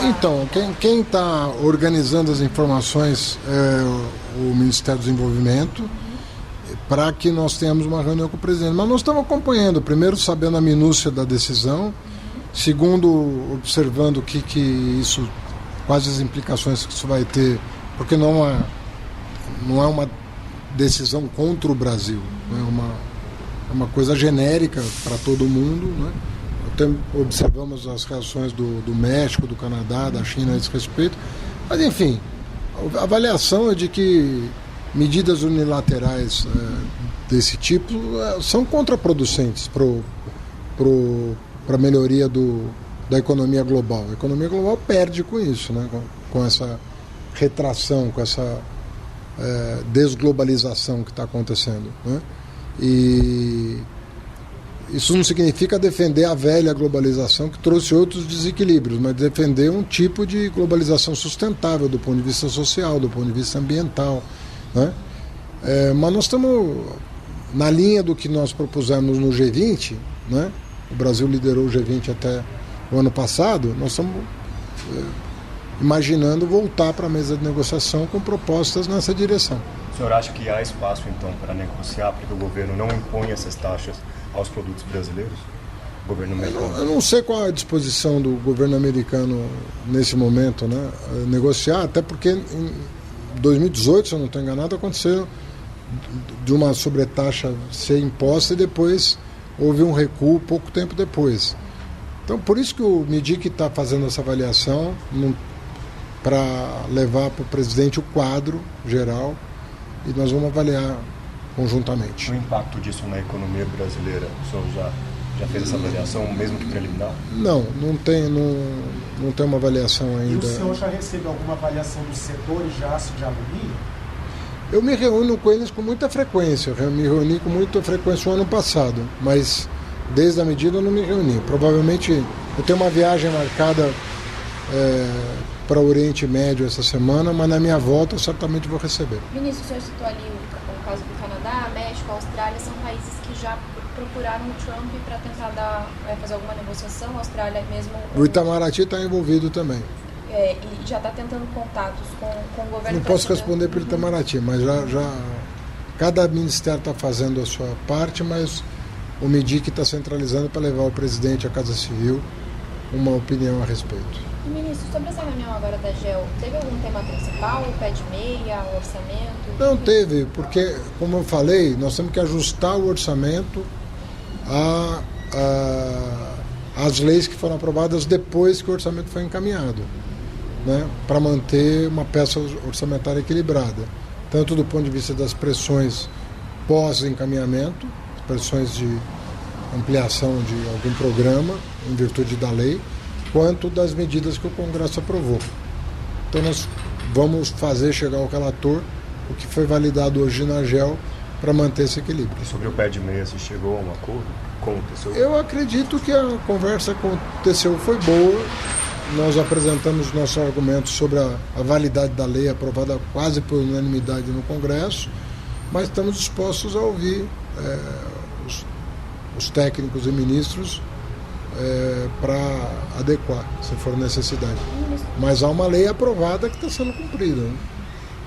Então, quem está organizando as informações é o Ministério do Desenvolvimento, para que nós tenhamos uma reunião com o presidente. Mas nós estamos acompanhando, primeiro sabendo a minúcia da decisão, segundo observando o que isso, quais as implicações que isso vai ter, porque não é uma decisão contra o Brasil, é uma coisa genérica para todo mundo, né? Observamos as reações do México, do Canadá, da China a esse respeito, mas enfim, a avaliação é de que medidas unilaterais desse tipo são contraproducentes para a melhoria da economia global. A economia global perde com isso, né? Com essa retração, com essa desglobalização que está acontecendo, né? E isso não significa defender a velha globalização que trouxe outros desequilíbrios, mas defender um tipo de globalização sustentável do ponto de vista social, do ponto de vista ambiental, né? Mas nós estamos na linha do que nós propusemos no G20, né? O Brasil liderou o G20 até o ano passado, nós estamos imaginando voltar para a mesa de negociação com propostas nessa direção. O senhor acha que há espaço, então, para negociar, para que o governo não imponha essas taxas aos produtos brasileiros? O governo americano? Eu não sei qual é a disposição do governo americano nesse momento, né? Negociar, até porque em 2018, se eu não estou enganado, aconteceu de uma sobretaxa ser imposta e depois houve um recuo pouco tempo depois. Então, por isso que o MIDIC está fazendo essa avaliação para levar para o presidente o quadro geral e nós vamos avaliar conjuntamente. O impacto disso na economia brasileira, o senhor já fez essa avaliação, mesmo que preliminar? Não tem uma avaliação ainda. E o senhor já recebeu alguma avaliação dos setores de aço de alumínio? Eu me reúno com eles com muita frequência. Eu me reuni com muita frequência o ano passado, mas desde a medida eu não me reuni. Provavelmente eu tenho uma viagem marcada para o Oriente Médio essa semana, mas na minha volta eu certamente vou receber. Ministro, o senhor citou ali o caso do Canadá, México, Austrália, são países que já procuraram o Trump para tentar fazer alguma negociação. A Austrália mesmo... O Itamaraty está envolvido também. E já está tentando contatos com o governo... Não posso responder pelo Itamaraty, mas já cada ministério está fazendo a sua parte, mas o MIDIC está centralizando para levar o presidente à Casa Civil uma opinião a respeito. E, ministro, sobre essa reunião agora da GEL, teve algum tema principal, o pé de meia, o orçamento? Não teve, porque, como eu falei, nós temos que ajustar o orçamento às leis que foram aprovadas depois que o orçamento foi encaminhado, né, para manter uma peça orçamentária equilibrada, tanto do ponto de vista das pressões pós-encaminhamento, pressões de ampliação de algum programa em virtude da lei, quanto das medidas que o Congresso aprovou. Então nós vamos fazer chegar ao relator o que foi validado hoje na GEL para manter esse equilíbrio. E sobre o pé de meia, se chegou a um acordo com o TCU? Eu acredito que a conversa com o TCU foi boa. Nós apresentamos nossos argumentos sobre a validade da lei aprovada quase por unanimidade no Congresso, mas estamos dispostos a ouvir os técnicos e ministros para adequar, se for necessidade. Mas há uma lei aprovada que está sendo cumprida, né?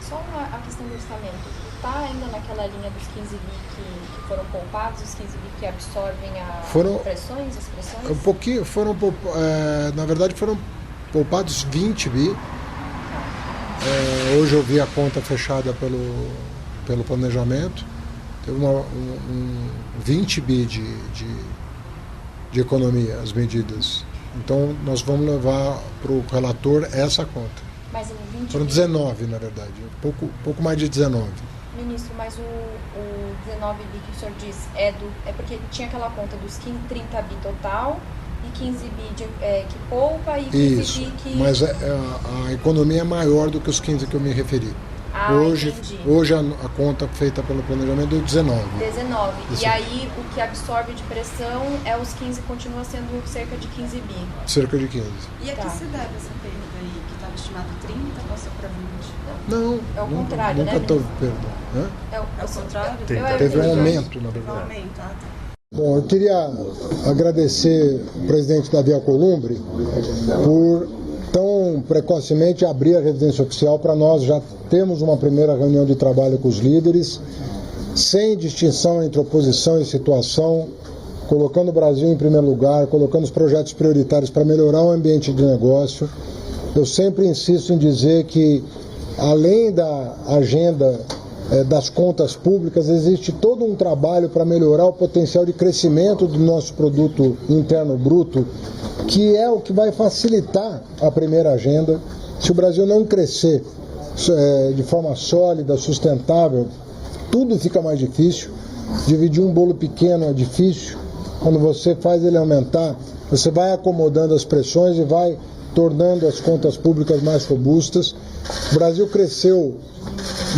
Só a questão do orçamento. Está ainda naquela linha dos 15 bi que foram poupados, os 15 bi que absorvem as pressões? Um pouquinho, na verdade foram poupados 20 bi. Hoje eu vi a conta fechada pelo planejamento. Teve 20 bi de economia, as medidas. Então, nós vamos levar para o relator essa conta. Mas o 20 foram 19, na verdade. Pouco mais de 19. Ministro, mas o 19 bi que o senhor diz é porque tinha aquela conta dos 30 bi total e 15 bi que poupa e 15 Isso, bi que... mas a economia é maior do que os 15 que eu me referi. Hoje a conta feita pelo planejamento deu 19. 19. E aí o que absorve de pressão é os 15, continua sendo cerca de 15 bi. Cerca de 15. E a que se deve essa perda aí, que estava estimado 30, passou para 20? Não, é o contrário, nunca teve perda. É o contrário? Teve um aumento, na verdade. Bom, eu queria agradecer o presidente Davi Alcolumbre por tão precocemente abrir a residência oficial para nós. Já temos uma primeira reunião de trabalho com os líderes, sem distinção entre oposição e situação, colocando o Brasil em primeiro lugar, colocando os projetos prioritários para melhorar o ambiente de negócio. Eu sempre insisto em dizer que, além da agenda das contas públicas, existe todo um trabalho para melhorar o potencial de crescimento do nosso produto interno bruto, que é o que vai facilitar a primeira agenda. Se o Brasil não crescer de forma sólida, sustentável, tudo fica mais difícil. Dividir um bolo pequeno é difícil. Quando você faz ele aumentar, você vai acomodando as pressões e vai tornando as contas públicas mais robustas. O Brasil cresceu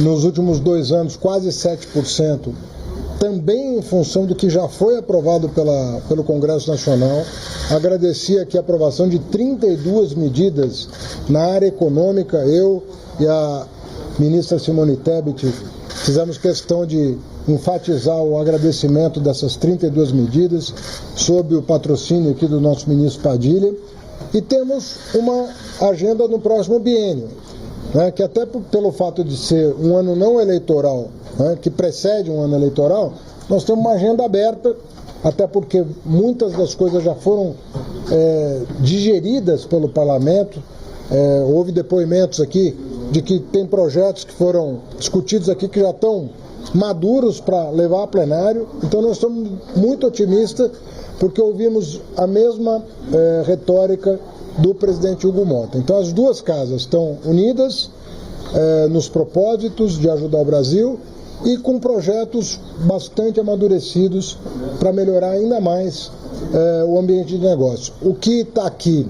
nos últimos 2 anos quase 7%, também em função do que já foi aprovado pelo Congresso Nacional. Agradeci aqui a aprovação de 32 medidas na área econômica. Eu e a ministra Simone Tebet fizemos questão de enfatizar o agradecimento dessas 32 medidas, sob o patrocínio aqui do nosso ministro Padilha. E temos uma agenda no próximo biênio, que até pelo fato de ser um ano não eleitoral, que precede um ano eleitoral, nós temos uma agenda aberta, até porque muitas das coisas já foram digeridas pelo parlamento. Houve depoimentos aqui de que tem projetos que foram discutidos aqui que já estão maduros para levar a plenário. Então nós estamos muito otimistas, porque ouvimos a mesma retórica do presidente Hugo Mota. Então as duas casas estão unidas nos propósitos de ajudar o Brasil e com projetos bastante amadurecidos para melhorar ainda mais o ambiente de negócio. O que está aqui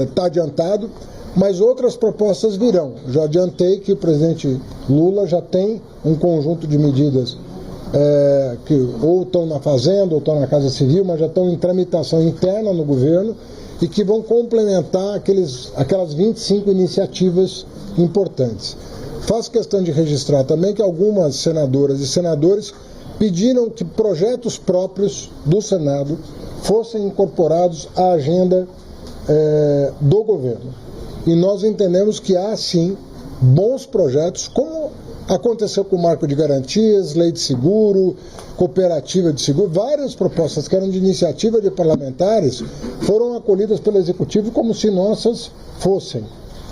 está adiantado, mas outras propostas virão. Já adiantei que o presidente Lula já tem um conjunto de medidas que ou estão na Fazenda ou estão na Casa Civil, mas já estão em tramitação interna no governo e que vão complementar aquelas 25 iniciativas importantes. Faço questão de registrar também que algumas senadoras e senadores pediram que projetos próprios do Senado fossem incorporados à agenda do governo. E nós entendemos que há, sim, bons projetos, como aconteceu com o Marco de Garantias, Lei de Seguro, Cooperativa de Seguro. Várias propostas que eram de iniciativa de parlamentares foram acolhidas pelo Executivo como se nossas fossem.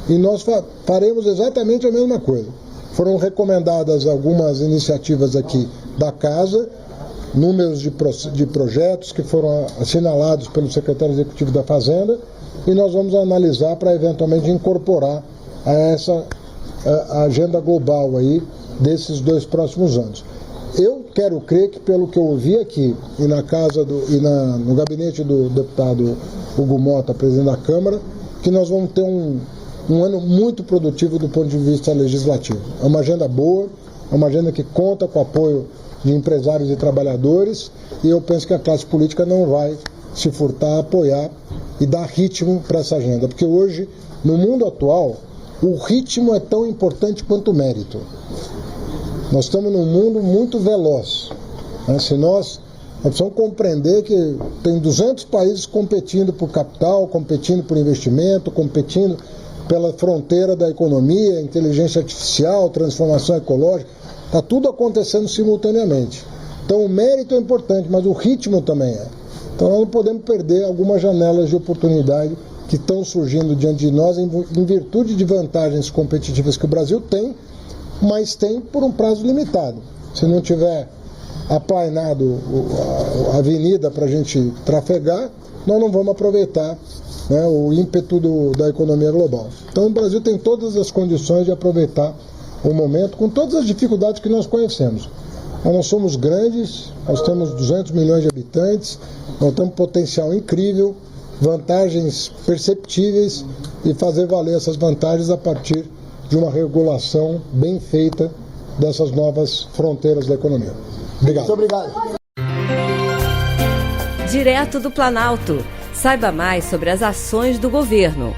E nós faremos exatamente a mesma coisa. Foram recomendadas algumas iniciativas aqui da Casa, números de projetos que foram assinalados pelo secretário executivo da Fazenda, e nós vamos analisar para eventualmente incorporar a essa agenda global aí desses 2 próximos anos. Eu quero crer que, pelo que eu ouvi aqui e na casa no gabinete do deputado Hugo Mota, presidente da Câmara, que nós vamos ter um ano muito produtivo do ponto de vista legislativo. É uma agenda boa, é uma agenda que conta com o apoio de empresários e trabalhadores, e eu penso que a classe política não vai se furtar a apoiar e dar ritmo para essa agenda, porque hoje, no mundo atual, o ritmo é tão importante quanto o mérito. Nós estamos num mundo muito veloz. Se nós precisamos compreender que tem 200 países competindo por capital, competindo por investimento, competindo pela fronteira da economia, inteligência artificial, transformação ecológica, está tudo acontecendo simultaneamente. Então o mérito é importante, mas o ritmo também é. Então nós não podemos perder algumas janelas de oportunidade que estão surgindo diante de nós em virtude de vantagens competitivas que o Brasil tem, mas tem por um prazo limitado. Se não tiver aplainado a avenida para a gente trafegar, nós não vamos aproveitar o ímpeto da economia global. Então o Brasil tem todas as condições de aproveitar o momento, com todas as dificuldades que nós conhecemos. Nós somos grandes, nós temos 200 milhões de habitantes, nós temos potencial incrível, vantagens perceptíveis, e fazer valer essas vantagens a partir de uma regulação bem feita dessas novas fronteiras da economia. Obrigado. Muito obrigado. Direto do Planalto. Saiba mais sobre as ações do governo.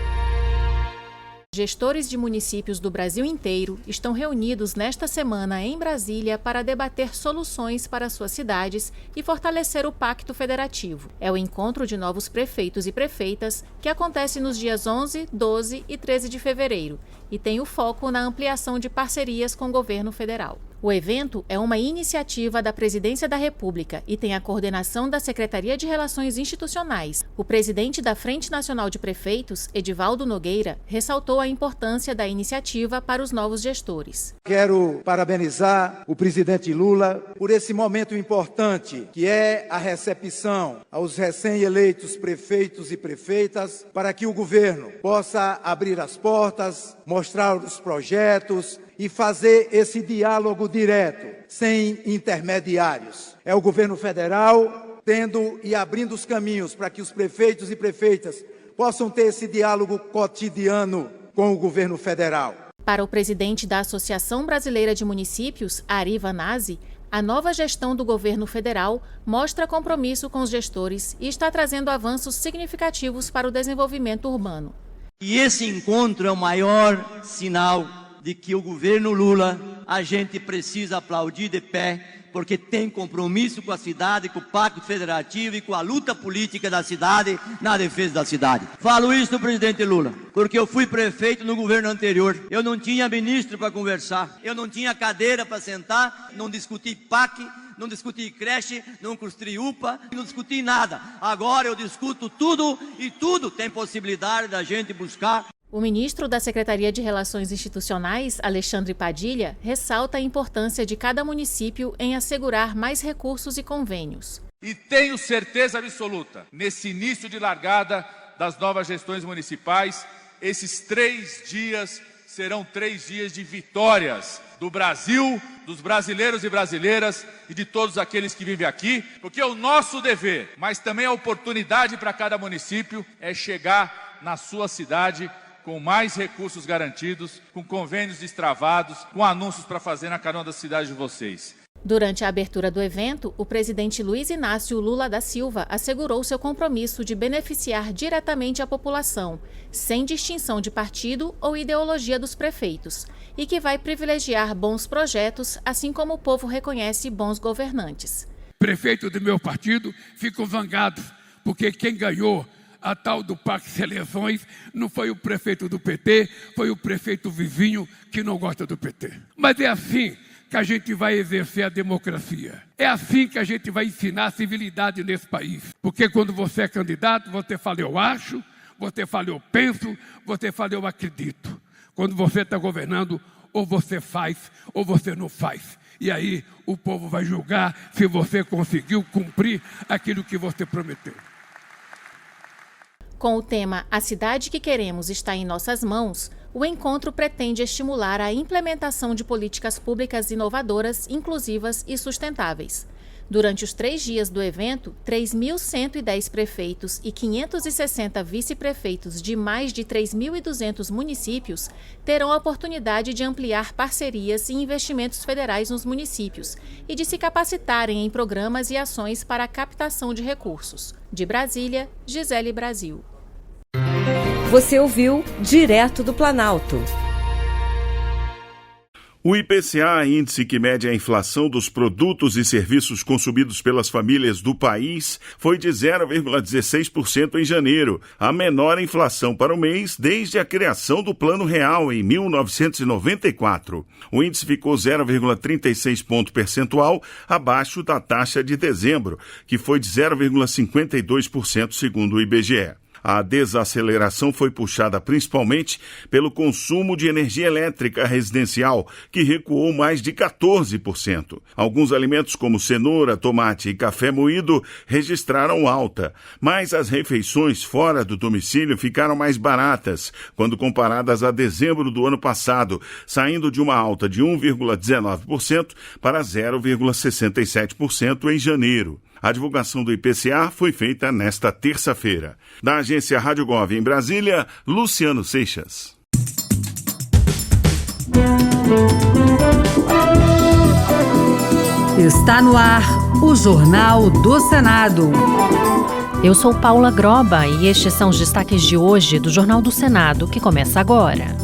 Gestores de municípios do Brasil inteiro estão reunidos nesta semana em Brasília para debater soluções para suas cidades e fortalecer o Pacto Federativo. É o encontro de novos prefeitos e prefeitas que acontece nos dias 11, 12 e 13 de fevereiro e tem o foco na ampliação de parcerias com o governo federal. O evento é uma iniciativa da Presidência da República e tem a coordenação da Secretaria de Relações Institucionais. O presidente da Frente Nacional de Prefeitos, Edivaldo Nogueira, ressaltou a importância da iniciativa para os novos gestores. Quero parabenizar o presidente Lula por esse momento importante, que é a recepção aos recém-eleitos prefeitos e prefeitas, para que o governo possa abrir as portas, mostrar os projetos e fazer esse diálogo direto, sem intermediários. É o governo federal tendo e abrindo os caminhos para que os prefeitos e prefeitas possam ter esse diálogo cotidiano com o governo federal. Para o presidente da Associação Brasileira de Municípios, Ari Vanazzi, a nova gestão do governo federal mostra compromisso com os gestores e está trazendo avanços significativos para o desenvolvimento urbano. E esse encontro é o maior sinal de que o governo Lula, a gente precisa aplaudir de pé, porque tem compromisso com a cidade, com o Pacto Federativo e com a luta política da cidade, na defesa da cidade. Falo isso, presidente Lula, porque eu fui prefeito no governo anterior. Eu não tinha ministro para conversar, eu não tinha cadeira para sentar, não discuti PAC, não discuti creche, não construí UPA, não discuti nada. Agora eu discuto tudo e tudo tem possibilidade da gente buscar. O ministro da Secretaria de Relações Institucionais, Alexandre Padilha, ressalta a importância de cada município em assegurar mais recursos e convênios. E tenho certeza absoluta, nesse início de largada das novas gestões municipais, esses 3 dias serão 3 dias de vitórias do Brasil, dos brasileiros e brasileiras e de todos aqueles que vivem aqui, porque o nosso dever, mas também a oportunidade para cada município é chegar na sua cidade com mais recursos garantidos, com convênios destravados, com anúncios para fazer na carona da cidade de vocês. Durante a abertura do evento, o presidente Luiz Inácio Lula da Silva assegurou seu compromisso de beneficiar diretamente a população, sem distinção de partido ou ideologia dos prefeitos, e que vai privilegiar bons projetos, assim como o povo reconhece bons governantes. Prefeito do meu partido ficam zangados, porque quem ganhou a tal do Pacto de Eleições não foi o prefeito do PT, foi o prefeito vizinho que não gosta do PT. Mas é assim que a gente vai exercer a democracia. É assim que a gente vai ensinar a civilidade nesse país. Porque quando você é candidato, você fala eu acho, você fala eu penso, você fala eu acredito. Quando você está governando, ou você faz ou você não faz. E aí o povo vai julgar se você conseguiu cumprir aquilo que você prometeu. Com o tema A Cidade que Queremos está em nossas mãos, o encontro pretende estimular a implementação de políticas públicas inovadoras, inclusivas e sustentáveis. Durante os 3 dias do evento, 3.110 prefeitos e 560 vice-prefeitos de mais de 3.200 municípios terão a oportunidade de ampliar parcerias e investimentos federais nos municípios e de se capacitarem em programas e ações para a captação de recursos. De Brasília, Gisele Brasil. Você ouviu Direto do Planalto. O IPCA, índice que mede a inflação dos produtos e serviços consumidos pelas famílias do país, foi de 0,16% em janeiro, a menor inflação para o mês desde a criação do Plano Real em 1994. O índice ficou 0,36 ponto percentual abaixo da taxa de dezembro, que foi de 0,52% segundo o IBGE. A desaceleração foi puxada principalmente pelo consumo de energia elétrica residencial, que recuou mais de 14%. Alguns alimentos como cenoura, tomate e café moído registraram alta, mas as refeições fora do domicílio ficaram mais baratas quando comparadas a dezembro do ano passado, saindo de uma alta de 1,19% para 0,67% em janeiro. A divulgação do IPCA foi feita nesta terça-feira. Da agência Rádio Gov em Brasília, Luciano Seixas. Está no ar o Jornal do Senado. Eu sou Paula Groba e estes são os destaques de hoje do Jornal do Senado, que começa agora.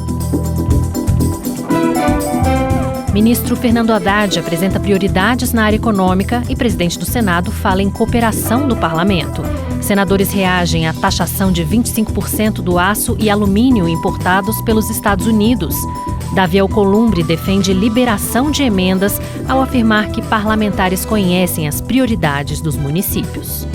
Ministro Fernando Haddad apresenta prioridades na área econômica e presidente do Senado fala em cooperação do parlamento. Senadores reagem à taxação de 25% do aço e alumínio importados pelos Estados Unidos. Davi Alcolumbre defende liberação de emendas ao afirmar que parlamentares conhecem as prioridades dos municípios.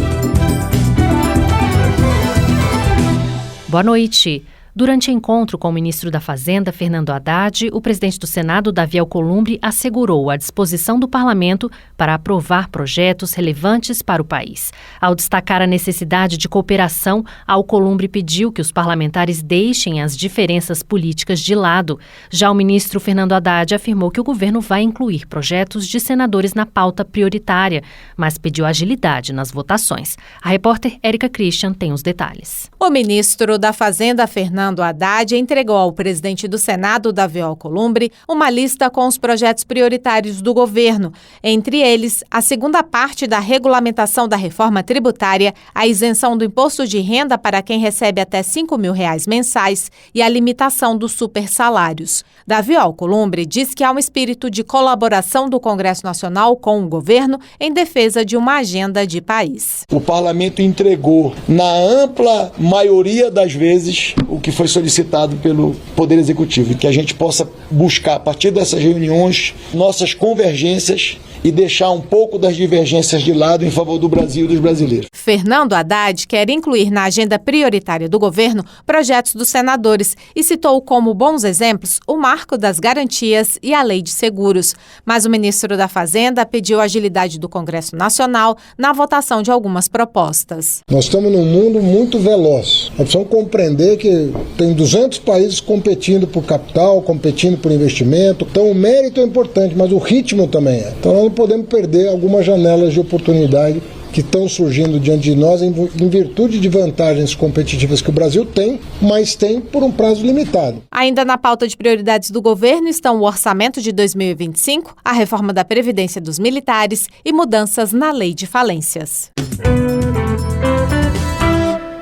Boa noite. Durante encontro com o ministro da Fazenda, Fernando Haddad, o presidente do Senado, Davi Alcolumbre, assegurou a disposição do parlamento para aprovar projetos relevantes para o país. Ao destacar a necessidade de cooperação, Alcolumbre pediu que os parlamentares deixem as diferenças políticas de lado. Já o ministro Fernando Haddad afirmou que o governo vai incluir projetos de senadores na pauta prioritária, mas pediu agilidade nas votações. A repórter Érica Christian tem os detalhes. O ministro da Fazenda, Fernando Haddad, entregou ao presidente do Senado, Davi Alcolumbre, uma lista com os projetos prioritários do governo. Entre eles, a segunda parte da regulamentação da reforma tributária, a isenção do imposto de renda para quem recebe até R$ 5.000 mensais e a limitação dos supersalários. Davi Alcolumbre diz que há um espírito de colaboração do Congresso Nacional com o governo em defesa de uma agenda de país. O parlamento entregou, na ampla maioria das vezes, o que foi solicitado pelo Poder Executivo, e que a gente possa buscar, a partir dessas reuniões, nossas convergências e deixar um pouco das divergências de lado em favor do Brasil e dos brasileiros. Fernando Haddad quer incluir na agenda prioritária do governo projetos dos senadores e citou como bons exemplos o Marco das Garantias e a Lei de Seguros. Mas o ministro da Fazenda pediu agilidade do Congresso Nacional na votação de algumas propostas. Nós estamos num mundo muito veloz. Nós precisamos compreender que tem 200 países competindo por capital, competindo por investimento. Então o mérito é importante, mas o ritmo também é. Então nós não podemos perder algumas janelas de oportunidade que estão surgindo diante de nós em virtude de vantagens competitivas que o Brasil tem, mas tem por um prazo limitado. Ainda na pauta de prioridades do governo estão o orçamento de 2025, a reforma da Previdência dos militares e mudanças na lei de falências.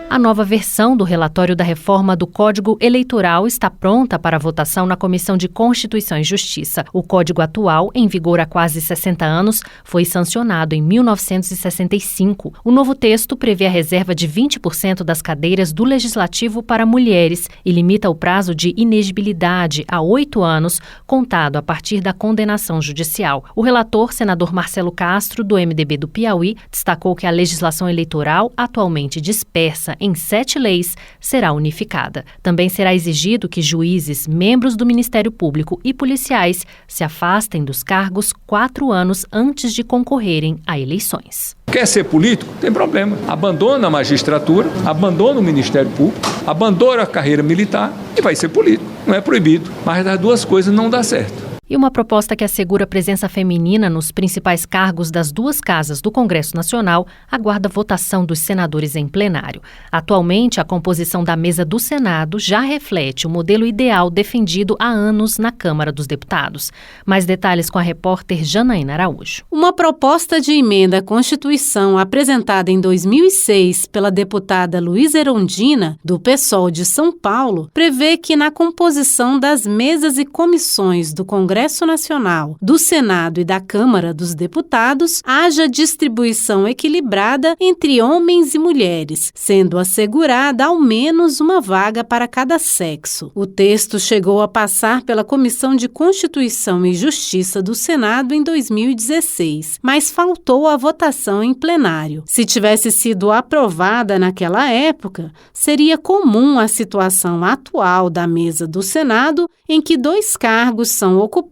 A nova versão do relatório da reforma do Código Eleitoral está pronta para votação na Comissão de Constituição e Justiça. O Código atual, em vigor há quase 60 anos, foi sancionado em 1965. O novo texto prevê a reserva de 20% das cadeiras do Legislativo para mulheres e limita o prazo de inegibilidade a 8 anos, contado a partir da condenação judicial. O relator, senador Marcelo Castro, do MDB do Piauí, destacou que a legislação eleitoral, atualmente dispersa em 7 leis, será unificada. Também será exigido que juízes, membros do Ministério Público e policiais se afastem dos cargos 4 anos antes de concorrerem a eleições. Quer ser político? Tem problema. Abandona a magistratura, abandona o Ministério Público, abandona a carreira militar e vai ser político. Não é proibido, mas as duas coisas não dá certo. E uma proposta que assegura a presença feminina nos principais cargos das 2 casas do Congresso Nacional aguarda votação dos senadores em plenário. Atualmente, a composição da mesa do Senado já reflete o modelo ideal defendido há anos na Câmara dos Deputados. Mais detalhes com a repórter Janaína Araújo. Uma proposta de emenda à Constituição apresentada em 2006 pela deputada Luísa Erundina, do PSOL de São Paulo, prevê que na composição das mesas e comissões do Congresso Nacional, do Senado e da Câmara dos Deputados haja distribuição equilibrada entre homens e mulheres, sendo assegurada ao menos uma vaga para cada sexo. O texto chegou a passar pela Comissão de Constituição e Justiça do Senado em 2016, mas faltou a votação em plenário. Se tivesse sido aprovada naquela época, seria comum a situação atual da mesa do Senado, em que 2 cargos são ocupados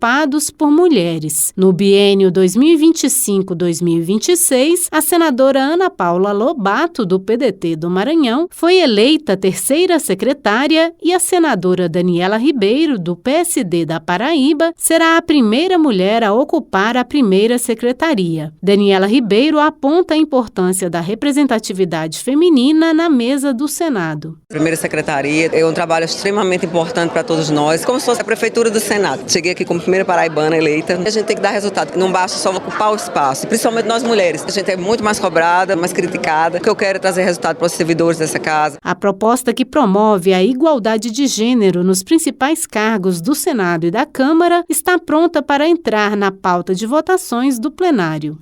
por mulheres. No biênio 2025-2026, a senadora Ana Paula Lobato, do PDT do Maranhão, foi eleita 3ª secretária e a senadora Daniela Ribeiro, do PSD da Paraíba, será a primeira mulher a ocupar a 1ª secretaria. Daniela Ribeiro aponta a importância da representatividade feminina na mesa do Senado. A 1ª secretaria é um trabalho extremamente importante para todos nós, como se fosse a prefeitura do Senado. Cheguei aqui como primeira paraibana eleita. A gente tem que dar resultado. Não basta só ocupar o espaço, principalmente nós mulheres. A gente é muito mais cobrada, mais criticada. O que eu quero é trazer resultado para os servidores dessa casa. A proposta que promove a igualdade de gênero nos principais cargos do Senado e da Câmara está pronta para entrar na pauta de votações do plenário.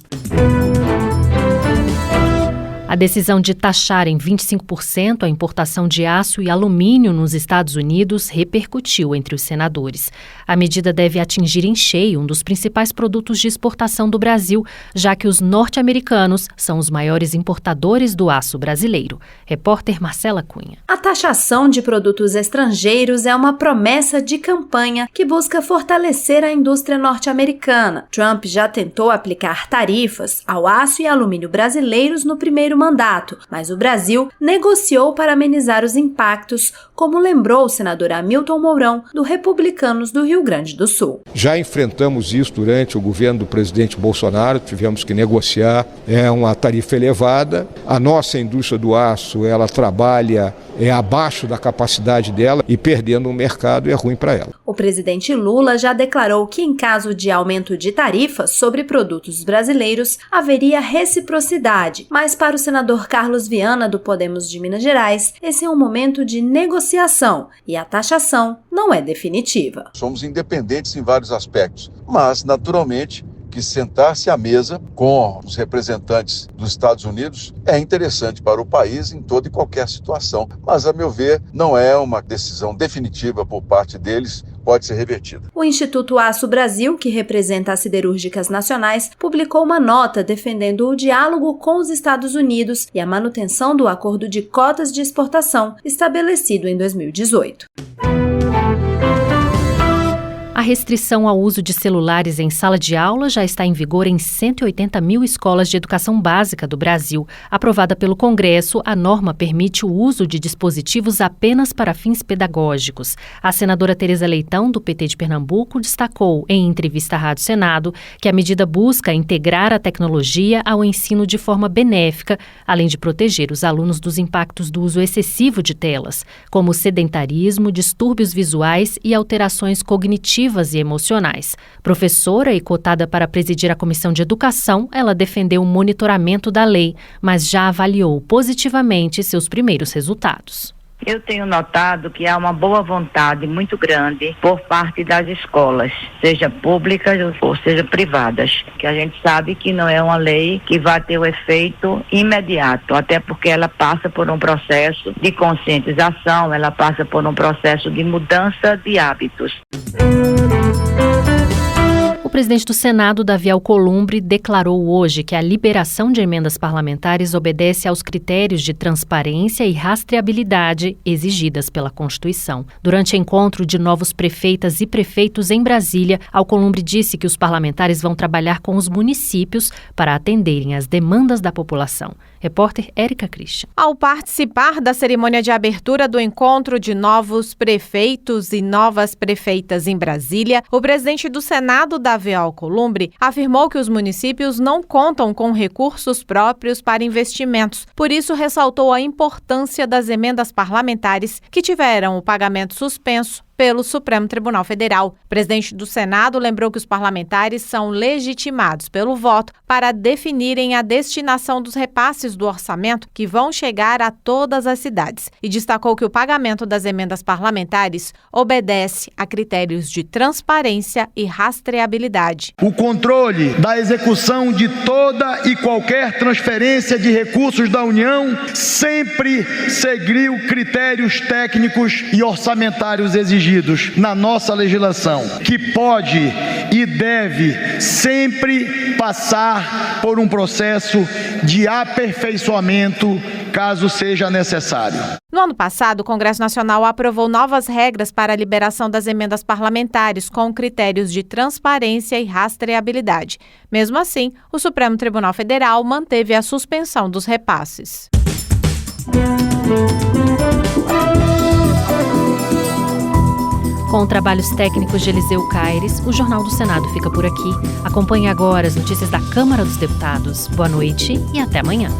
A decisão de taxar em 25% a importação de aço e alumínio nos Estados Unidos repercutiu entre os senadores. A medida deve atingir em cheio um dos principais produtos de exportação do Brasil, já que os norte-americanos são os maiores importadores do aço brasileiro. Repórter Marcela Cunha. A taxação de produtos estrangeiros é uma promessa de campanha que busca fortalecer a indústria norte-americana. Trump já tentou aplicar tarifas ao aço e alumínio brasileiros no primeiro mandato, mas o Brasil negociou para amenizar os impactos, como lembrou o senador Hamilton Mourão, do Republicanos do Rio Grande do Sul. Já enfrentamos isso durante o governo do presidente Bolsonaro, tivemos que negociar uma tarifa elevada. A nossa indústria do aço, ela trabalha abaixo da capacidade dela e perdendo o mercado é ruim para ela. O presidente Lula já declarou que, em caso de aumento de tarifas sobre produtos brasileiros, haveria reciprocidade, mas para o senador Carlos Viana, do Podemos de Minas Gerais, esse é um momento de negociação e a taxação não é definitiva. Somos independentes em vários aspectos, mas, naturalmente, que sentar-se à mesa com os representantes dos Estados Unidos é interessante para o país em toda e qualquer situação. Mas, a meu ver, não é uma decisão definitiva por parte deles, pode ser revertida. O Instituto Aço Brasil, que representa as siderúrgicas nacionais, publicou uma nota defendendo o diálogo com os Estados Unidos e a manutenção do acordo de cotas de exportação estabelecido em 2018. A restrição ao uso de celulares em sala de aula já está em vigor em 180 mil escolas de educação básica do Brasil. Aprovada pelo Congresso, a norma permite o uso de dispositivos apenas para fins pedagógicos. A senadora Tereza Leitão, do PT de Pernambuco, destacou, em entrevista à Rádio Senado, que a medida busca integrar a tecnologia ao ensino de forma benéfica, além de proteger os alunos dos impactos do uso excessivo de telas, como sedentarismo, distúrbios visuais e alterações cognitivas e emocionais. Professora e cotada para presidir a Comissão de Educação, ela defendeu o monitoramento da lei, mas já avaliou positivamente seus primeiros resultados. Eu tenho notado que há uma boa vontade muito grande por parte das escolas, seja públicas ou seja privadas, que a gente sabe que não é uma lei que vai ter o efeito imediato, até porque ela passa por um processo de conscientização, ela passa por um processo de mudança de hábitos. O presidente do Senado, Davi Alcolumbre, declarou hoje que a liberação de emendas parlamentares obedece aos critérios de transparência e rastreabilidade exigidas pela Constituição. Durante encontro de novos prefeitas e prefeitos em Brasília, Alcolumbre disse que os parlamentares vão trabalhar com os municípios para atenderem às demandas da população. Repórter Érica Christian. Ao participar da cerimônia de abertura do encontro de novos prefeitos e novas prefeitas em Brasília, o presidente do Senado, Davi Alcolumbre, afirmou que os municípios não contam com recursos próprios para investimentos. Por isso, ressaltou a importância das emendas parlamentares que tiveram o pagamento suspenso pelo Supremo Tribunal Federal. O presidente do Senado lembrou que os parlamentares são legitimados pelo voto para definirem a destinação dos repasses do orçamento que vão chegar a todas as cidades e destacou que o pagamento das emendas parlamentares obedece a critérios de transparência e rastreabilidade. O controle da execução de toda e qualquer transferência de recursos da União sempre seguiu critérios técnicos e orçamentários exigidos na nossa legislação, que pode e deve sempre passar por um processo de aperfeiçoamento, caso seja necessário. No ano passado, o Congresso Nacional aprovou novas regras para a liberação das emendas parlamentares com critérios de transparência e rastreabilidade. Mesmo assim, o Supremo Tribunal Federal manteve a suspensão dos repasses. Com trabalhos técnicos de Eliseu Caires, o Jornal do Senado fica por aqui. Acompanhe agora as notícias da Câmara dos Deputados. Boa noite e até amanhã.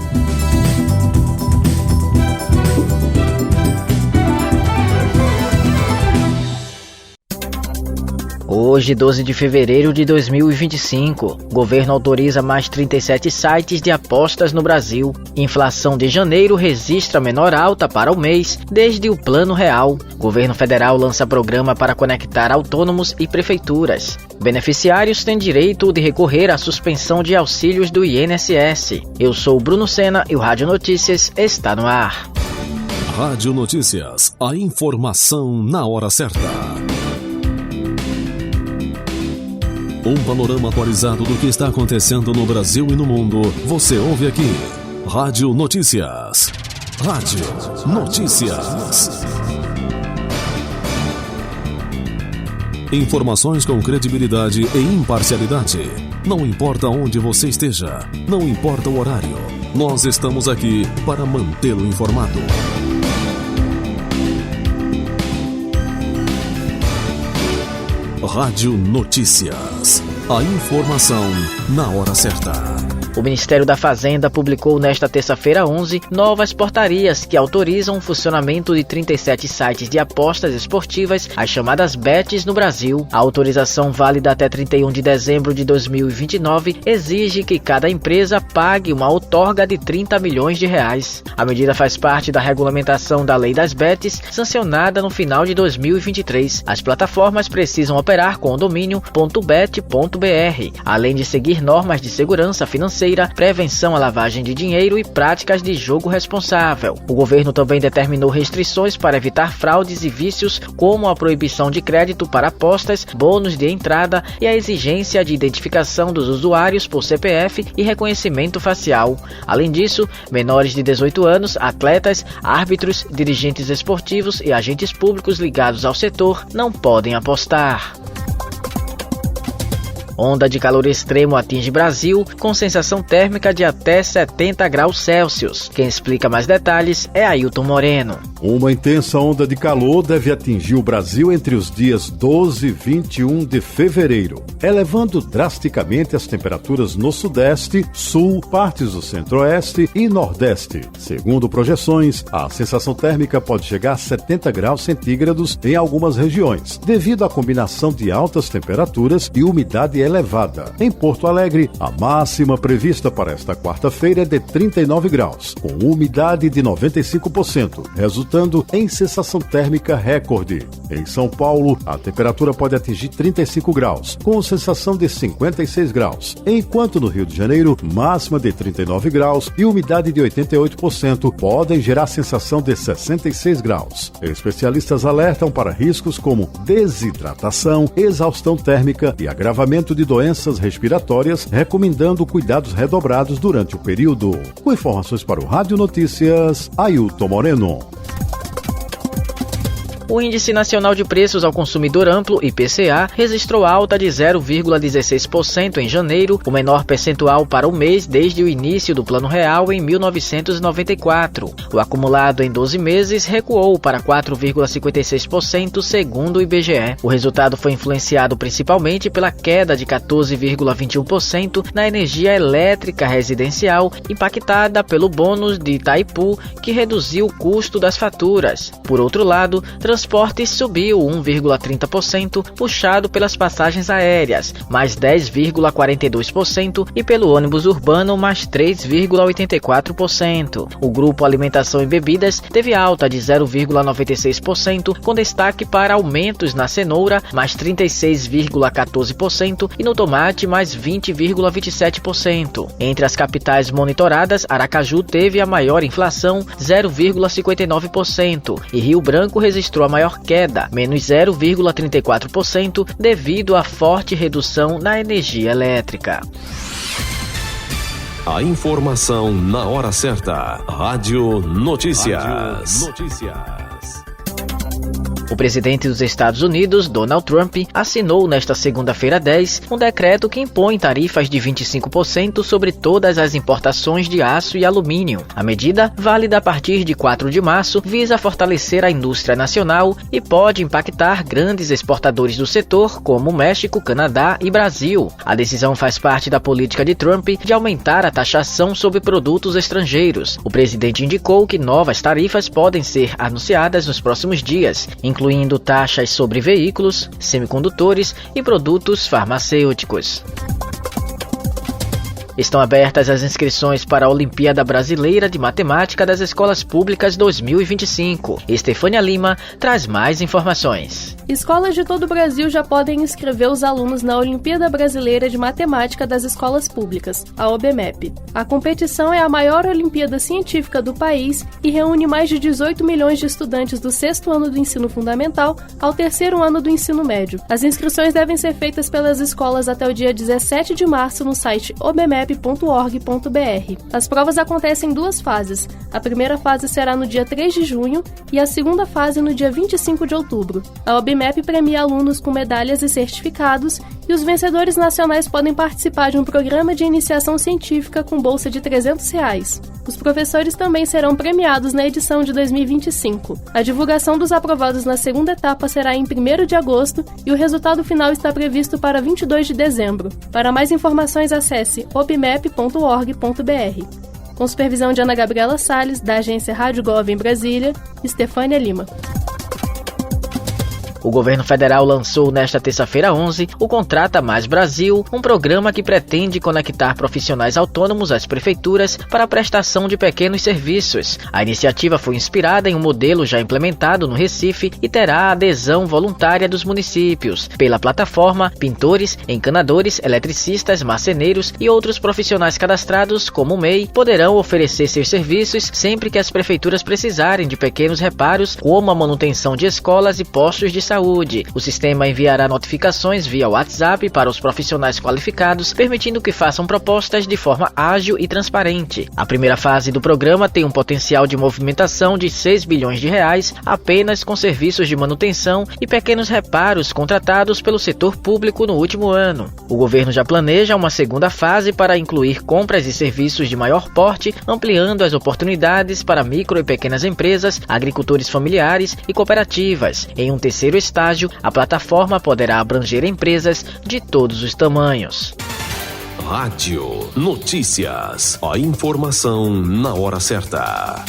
Hoje, 12 de fevereiro de 2025, o governo autoriza mais 37 sites de apostas no Brasil. Inflação de janeiro registra menor alta para o mês desde o Plano Real. O governo federal lança programa para conectar autônomos e prefeituras. Beneficiários têm direito de recorrer à suspensão de auxílios do INSS. Eu sou Bruno Sena e o Rádio Notícias está no ar. Rádio Notícias, a informação na hora certa. Um panorama atualizado do que está acontecendo no Brasil e no mundo, você ouve aqui. Rádio Notícias. Rádio Notícias. Informações com credibilidade e imparcialidade. Não importa onde você esteja, não importa o horário, nós estamos aqui para mantê-lo informado. Rádio Notícias. A informação na hora certa. O Ministério da Fazenda publicou nesta terça-feira 11 novas portarias que autorizam o funcionamento de 37 sites de apostas esportivas, as chamadas bets, no Brasil. A autorização, válida até 31 de dezembro de 2029, exige que cada empresa pague uma outorga de R$30 milhões. A medida faz parte da regulamentação da Lei das Bets, sancionada no final de 2023. As plataformas precisam operar com o domínio .bet.br, além de seguir normas de segurança financeira, prevenção à lavagem de dinheiro e práticas de jogo responsável. O governo também determinou restrições para evitar fraudes e vícios, como a proibição de crédito para apostas, bônus de entrada e a exigência de identificação dos usuários por CPF e reconhecimento facial. Além disso, menores de 18 anos, atletas, árbitros, dirigentes esportivos e agentes públicos ligados ao setor não podem apostar. Onda de calor extremo atinge Brasil, com sensação térmica de até 70 graus Celsius. Quem explica mais detalhes é Ailton Moreno. Uma intensa onda de calor deve atingir o Brasil entre os dias 12 e 21 de fevereiro, elevando drasticamente as temperaturas no Sudeste, Sul, partes do Centro-Oeste e Nordeste. Segundo projeções, a sensação térmica pode chegar a 70 graus centígrados em algumas regiões, devido à combinação de altas temperaturas e umidade elevada. Em Porto Alegre, a máxima prevista para esta quarta-feira é de 39 graus, com umidade de 95%, resultando em sensação térmica recorde. Em São Paulo, a temperatura pode atingir 35 graus, com sensação de 56 graus, enquanto no Rio de Janeiro, máxima de 39 graus e umidade de 88% podem gerar sensação de 66 graus. Especialistas alertam para riscos como desidratação, exaustão térmica e agravamento de doenças respiratórias, recomendando cuidados redobrados durante o período. Com informações para o Rádio Notícias, Ailton Moreno. O Índice Nacional de Preços ao Consumidor Amplo, IPCA, registrou alta de 0,16% em janeiro, o menor percentual para o mês desde o início do Plano Real em 1994. O acumulado em 12 meses recuou para 4,56%, segundo o IBGE. O resultado foi influenciado principalmente pela queda de 14,21% na energia elétrica residencial, impactada pelo bônus de Itaipu, que reduziu o custo das faturas. Por outro lado, transporte subiu 1,30%, puxado pelas passagens aéreas, mais 10,42%, e pelo ônibus urbano, mais 3,84%. O grupo Alimentação e Bebidas teve alta de 0,96%, com destaque para aumentos na cenoura, mais 36,14%, e no tomate, mais 20,27%. Entre as capitais monitoradas, Aracaju teve a maior inflação, 0,59%, e Rio Branco registrou a maior queda, menos 0,34%, devido à forte redução na energia elétrica. A informação na hora certa. Rádio Notícias. O presidente dos Estados Unidos, Donald Trump, assinou nesta segunda-feira 10 um decreto que impõe tarifas de 25% sobre todas as importações de aço e alumínio. A medida, válida a partir de 4 de março, visa fortalecer a indústria nacional e pode impactar grandes exportadores do setor, como México, Canadá e Brasil. A decisão faz parte da política de Trump de aumentar a taxação sobre produtos estrangeiros. O presidente indicou que novas tarifas podem ser anunciadas nos próximos dias, incluindo incluindo taxas sobre veículos, semicondutores e produtos farmacêuticos. Estão abertas as inscrições para a Olimpíada Brasileira de Matemática das Escolas Públicas 2025. Estefânia Lima traz mais informações. Escolas de todo o Brasil já podem inscrever os alunos na Olimpíada Brasileira de Matemática das Escolas Públicas, a OBMEP. A competição é a maior Olimpíada científica do país e reúne mais de 18 milhões de estudantes do 6º ano do ensino fundamental ao 3º ano do ensino médio. As inscrições devem ser feitas pelas escolas até o dia 17 de março no site obmep.org.br. As provas acontecem em 2 fases. A primeira fase será no dia 3 de junho e a segunda fase no dia 25 de outubro. A OBMEP premia alunos com medalhas e certificados e os vencedores nacionais podem participar de um programa de iniciação científica com bolsa de R$300. Os professores também serão premiados na edição de 2025. A divulgação dos aprovados na segunda etapa será em 1º de agosto e o resultado final está previsto para 22 de dezembro. Para mais informações, acesse obmep.org.br. Com supervisão de Ana Gabriela Salles, da agência Rádio Gov em Brasília, Estefânia Lima. O governo federal lançou nesta terça-feira 11 o Contrata Mais Brasil, um programa que pretende conectar profissionais autônomos às prefeituras para a prestação de pequenos serviços. A iniciativa foi inspirada em um modelo já implementado no Recife e terá a adesão voluntária dos municípios. Pela plataforma, pintores, encanadores, eletricistas, marceneiros e outros profissionais cadastrados, como o MEI, poderão oferecer seus serviços sempre que as prefeituras precisarem de pequenos reparos, como a manutenção de escolas e postos de saúde. O sistema enviará notificações via WhatsApp para os profissionais qualificados, permitindo que façam propostas de forma ágil e transparente. A primeira fase do programa tem um potencial de movimentação de R$6 bilhões apenas com serviços de manutenção e pequenos reparos contratados pelo setor público no último ano. O governo já planeja uma segunda fase para incluir compras e serviços de maior porte, ampliando as oportunidades para micro e pequenas empresas, agricultores familiares e cooperativas. Em um terceiro estágio, a plataforma poderá abranger empresas de todos os tamanhos. Rádio Notícias. A informação na hora certa.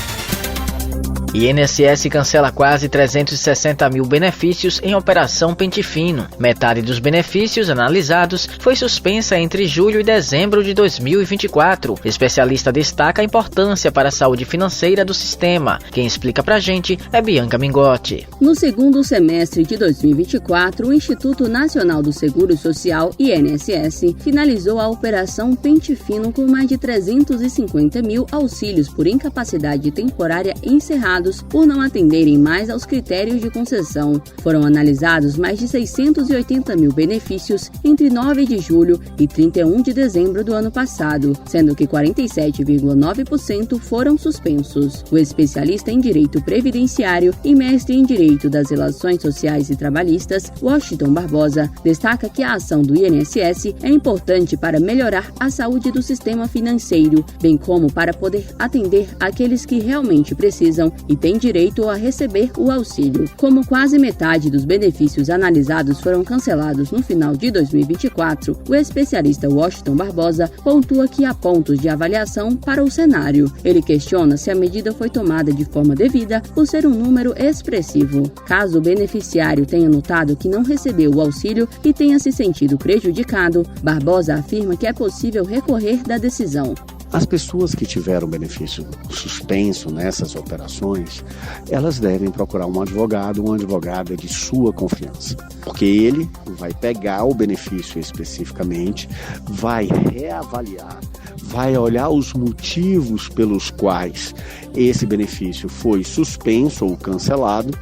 INSS cancela quase 360 mil benefícios em Operação Pente Fino. Metade dos benefícios analisados foi suspensa entre julho e dezembro de 2024. Especialista destaca a importância para a saúde financeira do sistema. Quem explica pra gente é Bianca Mingotti. No segundo semestre de 2024, o Instituto Nacional do Seguro Social, INSS, finalizou a Operação Pente Fino com mais de 350 mil auxílios por incapacidade temporária encerrados por não atenderem mais aos critérios de concessão. Foram analisados mais de 680 mil benefícios entre 9 de julho e 31 de dezembro do ano passado, sendo que 47,9% foram suspensos. O especialista em direito previdenciário e mestre em direito das relações sociais e trabalhistas, Washington Barbosa, destaca que a ação do INSS é importante para melhorar a saúde do sistema financeiro, bem como para poder atender aqueles que realmente precisam e têm direito a receber o auxílio. Como quase metade dos benefícios analisados foram cancelados no final de 2024, o especialista Washington Barbosa pontua que há pontos de avaliação para o cenário. Ele questiona se a medida foi tomada de forma devida por ser um número expressivo. Caso o beneficiário tenha notado que não recebeu o auxílio e tenha se sentido prejudicado, Barbosa afirma que é possível recorrer da decisão. As pessoas que tiveram benefício suspenso nessas operações, elas devem procurar um advogado, uma advogada de sua confiança, porque ele vai pegar o benefício especificamente, vai reavaliar, vai olhar os motivos pelos quais esse benefício foi suspenso ou cancelado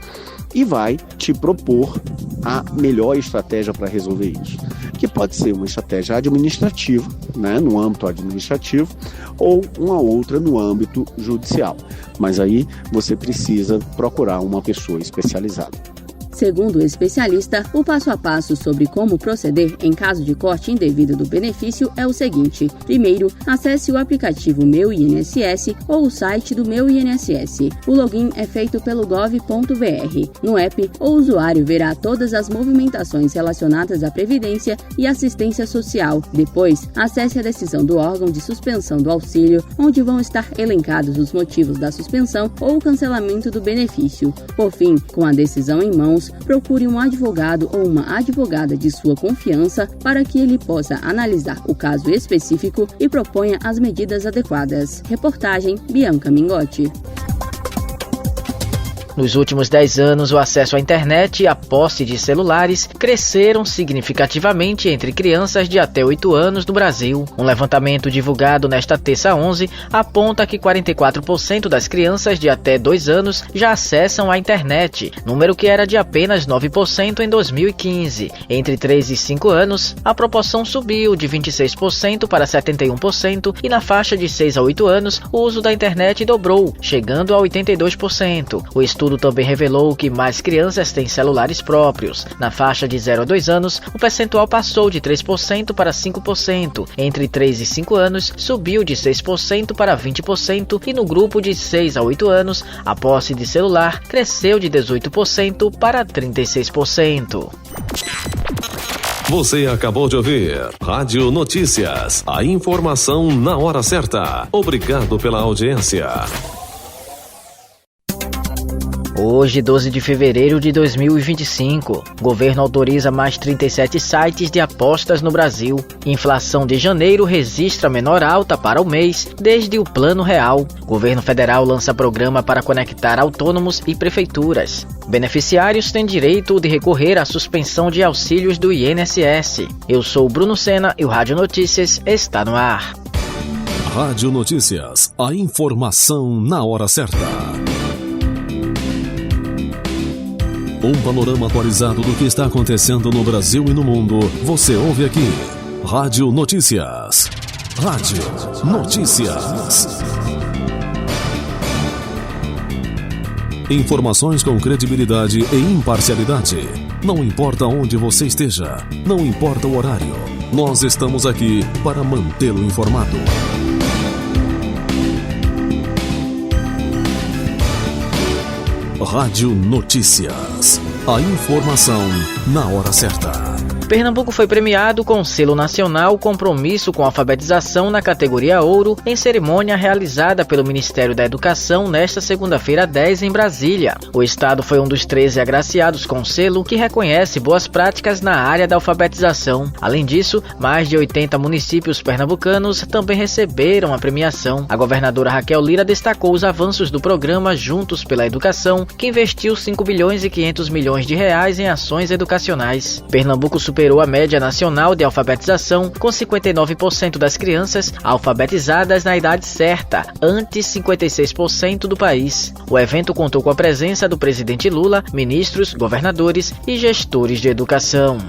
e vai te propor a melhor estratégia para resolver isso, que pode ser uma estratégia administrativa, no âmbito administrativo, ou uma outra no âmbito judicial. Mas aí você precisa procurar uma pessoa especializada. Segundo o especialista, o passo a passo sobre como proceder em caso de corte indevido do benefício é o seguinte. Primeiro, acesse o aplicativo Meu INSS ou o site do Meu INSS. O login é feito pelo gov.br. No app, o usuário verá todas as movimentações relacionadas à Previdência e Assistência Social. Depois, acesse a decisão do órgão de suspensão do auxílio, onde vão estar elencados os motivos da suspensão ou cancelamento do benefício. Por fim, com a decisão em mãos, procure um advogado ou uma advogada de sua confiança para que ele possa analisar o caso específico e proponha as medidas adequadas. Reportagem Bianca Mingotti. Nos últimos 10 anos, o acesso à internet e a posse de celulares cresceram significativamente entre crianças de até 8 anos no Brasil. Um levantamento divulgado nesta terça 11 aponta que 44% das crianças de até 2 anos já acessam a internet, número que era de apenas 9% em 2015. Entre 3 e 5 anos, a proporção subiu de 26% para 71% e na faixa de 6 a 8 anos, o uso da internet dobrou, chegando a 82%. O estudo também revelou que mais crianças têm celulares próprios. Na faixa de 0 a 2 anos, o percentual passou de 3% para 5%. Entre 3 e 5 anos, subiu de 6% para 20% e no grupo de 6 a 8 anos, a posse de celular cresceu de 18% para 36%. Você acabou de ouvir Rádio Notícias. A informação na hora certa. Obrigado pela audiência. Hoje, 12 de fevereiro de 2025, o governo autoriza mais 37 sites de apostas no Brasil. Inflação de janeiro registra menor alta para o mês desde o Plano Real. O governo federal lança programa para conectar autônomos e prefeituras. Beneficiários têm direito de recorrer à suspensão de auxílios do INSS. Eu sou Bruno Sena e o Rádio Notícias está no ar. Rádio Notícias, a informação na hora certa. Um panorama atualizado do que está acontecendo no Brasil e no mundo, você ouve aqui. Rádio Notícias. Rádio Notícias. Informações com credibilidade e imparcialidade. Não importa onde você esteja, não importa o horário, nós estamos aqui para mantê-lo informado. Rádio Notícias. A informação na hora certa. Pernambuco foi premiado com o selo nacional Compromisso com Alfabetização na categoria Ouro em cerimônia realizada pelo Ministério da Educação nesta segunda-feira 10 em Brasília. O estado foi um dos 13 agraciados com o selo que reconhece boas práticas na área da alfabetização. Além disso, mais de 80 municípios pernambucanos também receberam a premiação. A governadora Raquel Lira destacou os avanços do programa Juntos pela Educação, que investiu 5 bilhões e 500 milhões de reais em ações educacionais. Pernambuco superou a média nacional de alfabetização, com 59% das crianças alfabetizadas na idade certa, antes 56% do país. O evento contou com a presença do presidente Lula, ministros, governadores e gestores de educação.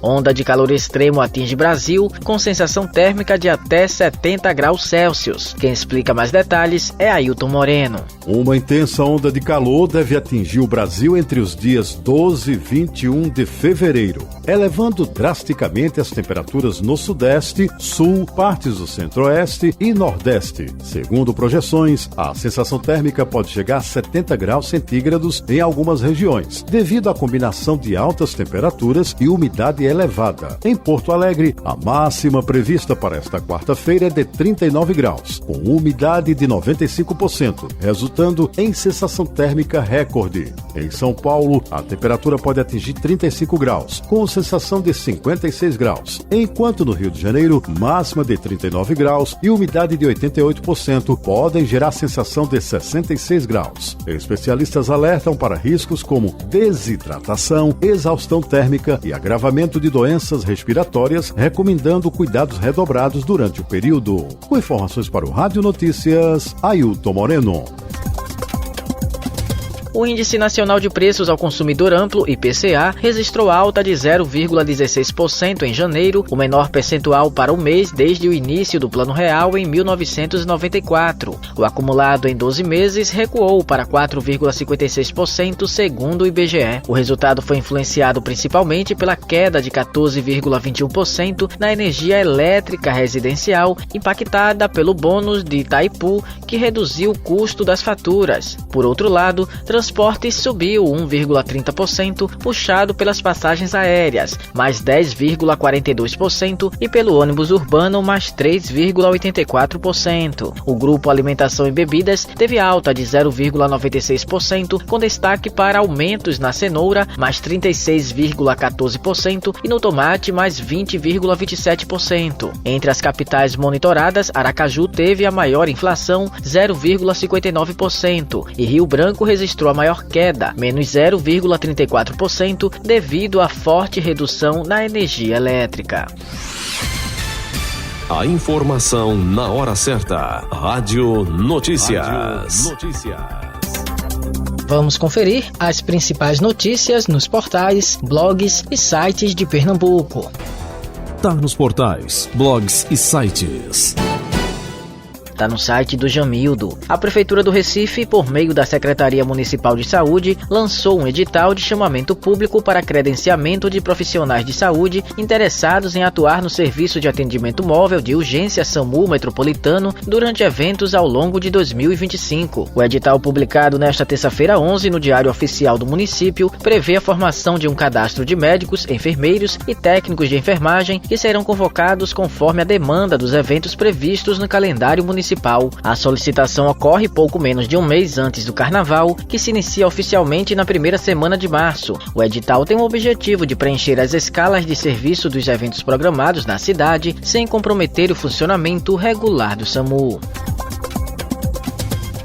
Onda de calor extremo atinge Brasil, com sensação térmica de até 70 graus Celsius. Quem explica mais detalhes é Ailton Moreno. Uma intensa onda de calor deve atingir o Brasil entre os dias 12 e 21 de fevereiro, elevando drasticamente as temperaturas no Sudeste, Sul, partes do Centro-Oeste e Nordeste. Segundo projeções, a sensação térmica pode chegar a 70 graus centígrados em algumas regiões, devido à combinação de altas temperaturas e umidade elevada. Em Porto Alegre, a máxima prevista para esta quarta-feira é de 39 graus, com umidade de 95%, resultando em sensação térmica recorde. Em São Paulo, a temperatura pode atingir 35 graus, com sensação de 56 graus, enquanto no Rio de Janeiro, máxima de 39 graus e umidade de 88% podem gerar sensação de 66 graus. Especialistas alertam para riscos como desidratação, exaustão térmica e agravamento de doenças respiratórias, recomendando cuidados redobrados durante o período. Com informações para o Rádio Notícias, Ailton Moreno. O Índice Nacional de Preços ao Consumidor Amplo, IPCA, registrou alta de 0,16% em janeiro, o menor percentual para o mês desde o início do Plano Real em 1994. O acumulado em 12 meses recuou para 4,56% segundo o IBGE. O resultado foi influenciado principalmente pela queda de 14,21% na energia elétrica residencial, impactada pelo bônus de Itaipu, que reduziu o custo das faturas. Por outro lado, transporte subiu 1,30%, puxado pelas passagens aéreas, mais 10,42%, e pelo ônibus urbano, mais 3,84%. O grupo Alimentação e Bebidas teve alta de 0,96%, com destaque para aumentos na cenoura, mais 36,14%, e no tomate, mais 20,27%. Entre as capitais monitoradas, Aracaju teve a maior inflação, 0,59%, e Rio Branco registrou a maior queda, menos 0,34%, devido à forte redução na energia elétrica. A informação na hora certa. Rádio Notícias. Vamos conferir as principais notícias nos portais, blogs e sites de Pernambuco. Tá nos portais, blogs e sites. Está no site do Jamildo. A Prefeitura do Recife, por meio da Secretaria Municipal de Saúde, lançou um edital de chamamento público para credenciamento de profissionais de saúde interessados em atuar no Serviço de Atendimento Móvel de Urgência SAMU Metropolitano durante eventos ao longo de 2025. O edital, publicado nesta terça-feira 11 no Diário Oficial do município, prevê a formação de um cadastro de médicos, enfermeiros e técnicos de enfermagem que serão convocados conforme a demanda dos eventos previstos no calendário municipal. A solicitação ocorre pouco menos de um mês antes do Carnaval, que se inicia oficialmente na primeira semana de março. O edital tem o objetivo de preencher as escalas de serviço dos eventos programados na cidade, sem comprometer o funcionamento regular do SAMU.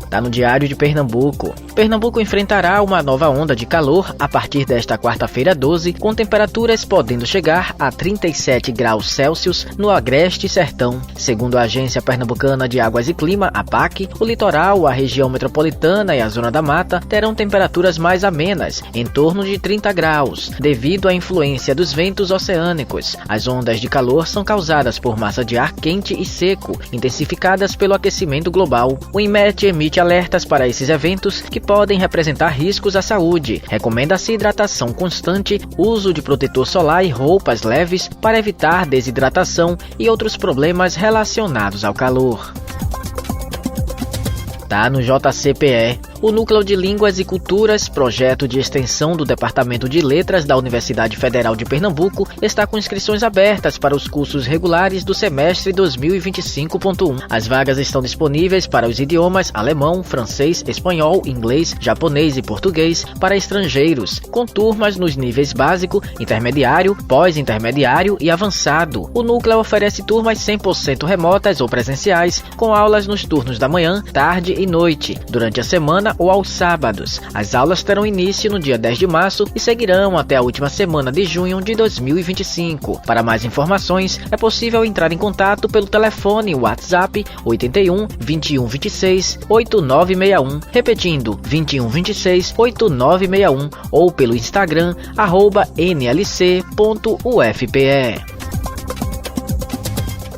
Está no Diário de Pernambuco. Pernambuco enfrentará uma nova onda de calor a partir desta quarta-feira 12, com temperaturas podendo chegar a 37 graus Celsius no Agreste e Sertão. Segundo a Agência Pernambucana de Águas e Clima, APAC, o litoral, a região metropolitana e a zona da mata terão temperaturas mais amenas, em torno de 30 graus, devido à influência dos ventos oceânicos. As ondas de calor são causadas por massa de ar quente e seco, intensificadas pelo aquecimento global. O INMET emite alertas para esses eventos que podem representar riscos à saúde. Recomenda-se hidratação constante, uso de protetor solar e roupas leves para evitar desidratação e outros problemas relacionados ao calor. Tá no JCPE. O Núcleo de Línguas e Culturas, projeto de extensão do Departamento de Letras da Universidade Federal de Pernambuco, está com inscrições abertas para os cursos regulares do semestre 2025.1. As vagas estão disponíveis para os idiomas alemão, francês, espanhol, inglês, japonês e português para estrangeiros, com turmas nos níveis básico, intermediário, pós-intermediário e avançado. O núcleo oferece turmas 100% remotas ou presenciais, com aulas nos turnos da manhã, tarde e noite, durante a semana ou aos sábados. As aulas terão início no dia 10 de março e seguirão até a última semana de junho de 2025. Para mais informações, é possível entrar em contato pelo telefone WhatsApp 81 21 26 8961, repetindo 21 26 8961, ou pelo Instagram @nlc.ufpe.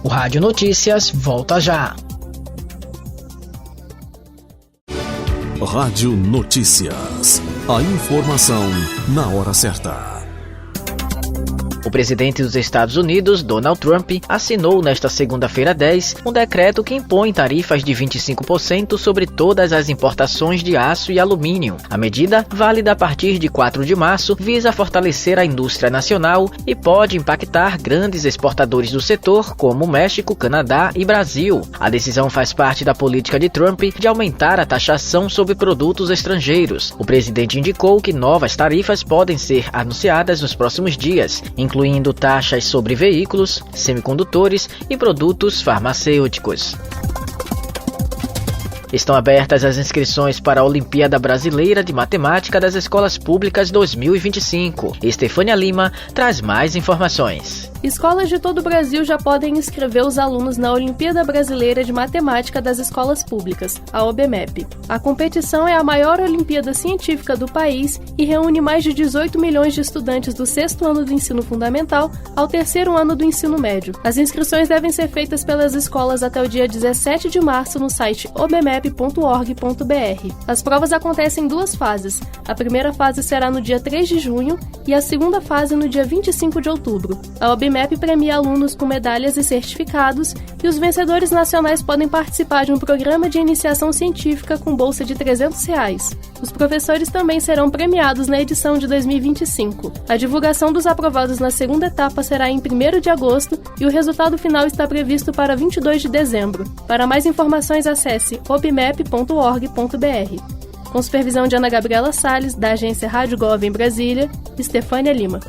O Rádio Notícias volta já. Rádio Notícias. A informação na hora certa. O presidente dos Estados Unidos, Donald Trump, assinou nesta segunda-feira 10 um decreto que impõe tarifas de 25% sobre todas as importações de aço e alumínio. A medida, válida a partir de 4 de março, visa fortalecer a indústria nacional e pode impactar grandes exportadores do setor, como México, Canadá e Brasil. A decisão faz parte da política de Trump de aumentar a taxação sobre produtos estrangeiros. O presidente indicou que novas tarifas podem ser anunciadas nos próximos dias, incluindo taxas sobre veículos, semicondutores e produtos farmacêuticos. Estão abertas as inscrições para a Olimpíada Brasileira de Matemática das Escolas Públicas 2025. Estefânia Lima traz mais informações. Escolas de todo o Brasil já podem inscrever os alunos na Olimpíada Brasileira de Matemática das Escolas Públicas, a OBMEP. A competição é a maior Olimpíada científica do país e reúne mais de 18 milhões de estudantes do 6º ano do ensino fundamental ao 3º ano do ensino médio. As inscrições devem ser feitas pelas escolas até o dia 17 de março no site obmep.org.br. As provas acontecem em 2 fases. A primeira fase será no dia 3 de junho e a segunda fase no dia 25 de outubro. A OBMEP premia alunos com medalhas e certificados e os vencedores nacionais podem participar de um programa de iniciação científica com bolsa de R$300. Os professores também serão premiados na edição de 2025. A divulgação dos aprovados na segunda etapa será em 1º de agosto e o resultado final está previsto para 22 de dezembro. Para mais informações, acesse obmep.org.br. Com supervisão de Ana Gabriela Salles, da agência Rádio Gov em Brasília, Estefânia Lima.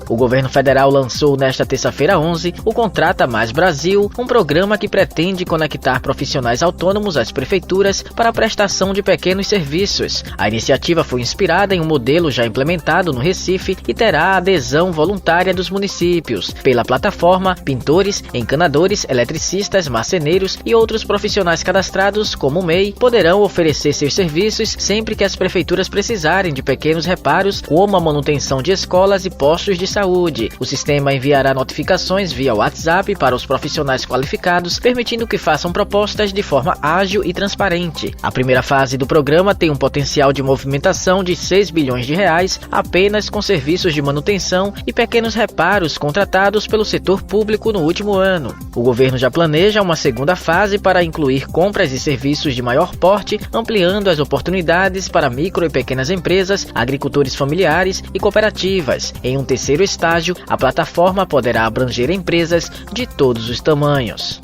O governo federal lançou nesta terça-feira 11 o Contrata Mais Brasil, um programa que pretende conectar profissionais autônomos às prefeituras para a prestação de pequenos serviços. A iniciativa foi inspirada em um modelo já implementado no Recife e terá a adesão voluntária dos municípios. Pela plataforma, pintores, encanadores, eletricistas, marceneiros e outros profissionais cadastrados, como o MEI, poderão oferecer seus serviços sempre que as prefeituras precisarem de pequenos reparos, como a manutenção de escolas e postos de saúde. O sistema enviará notificações via WhatsApp para os profissionais qualificados, permitindo que façam propostas de forma ágil e transparente. A primeira fase do programa tem um potencial de movimentação de R$6 bilhões apenas com serviços de manutenção e pequenos reparos contratados pelo setor público no último ano. O governo já planeja uma segunda fase para incluir compras e serviços de maior porte, ampliando as oportunidades para micro e pequenas empresas, agricultores familiares e cooperativas. Em um terceiro estágio, a plataforma poderá abranger empresas de todos os tamanhos.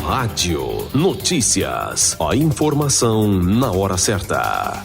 Rádio Notícias. A informação na hora certa.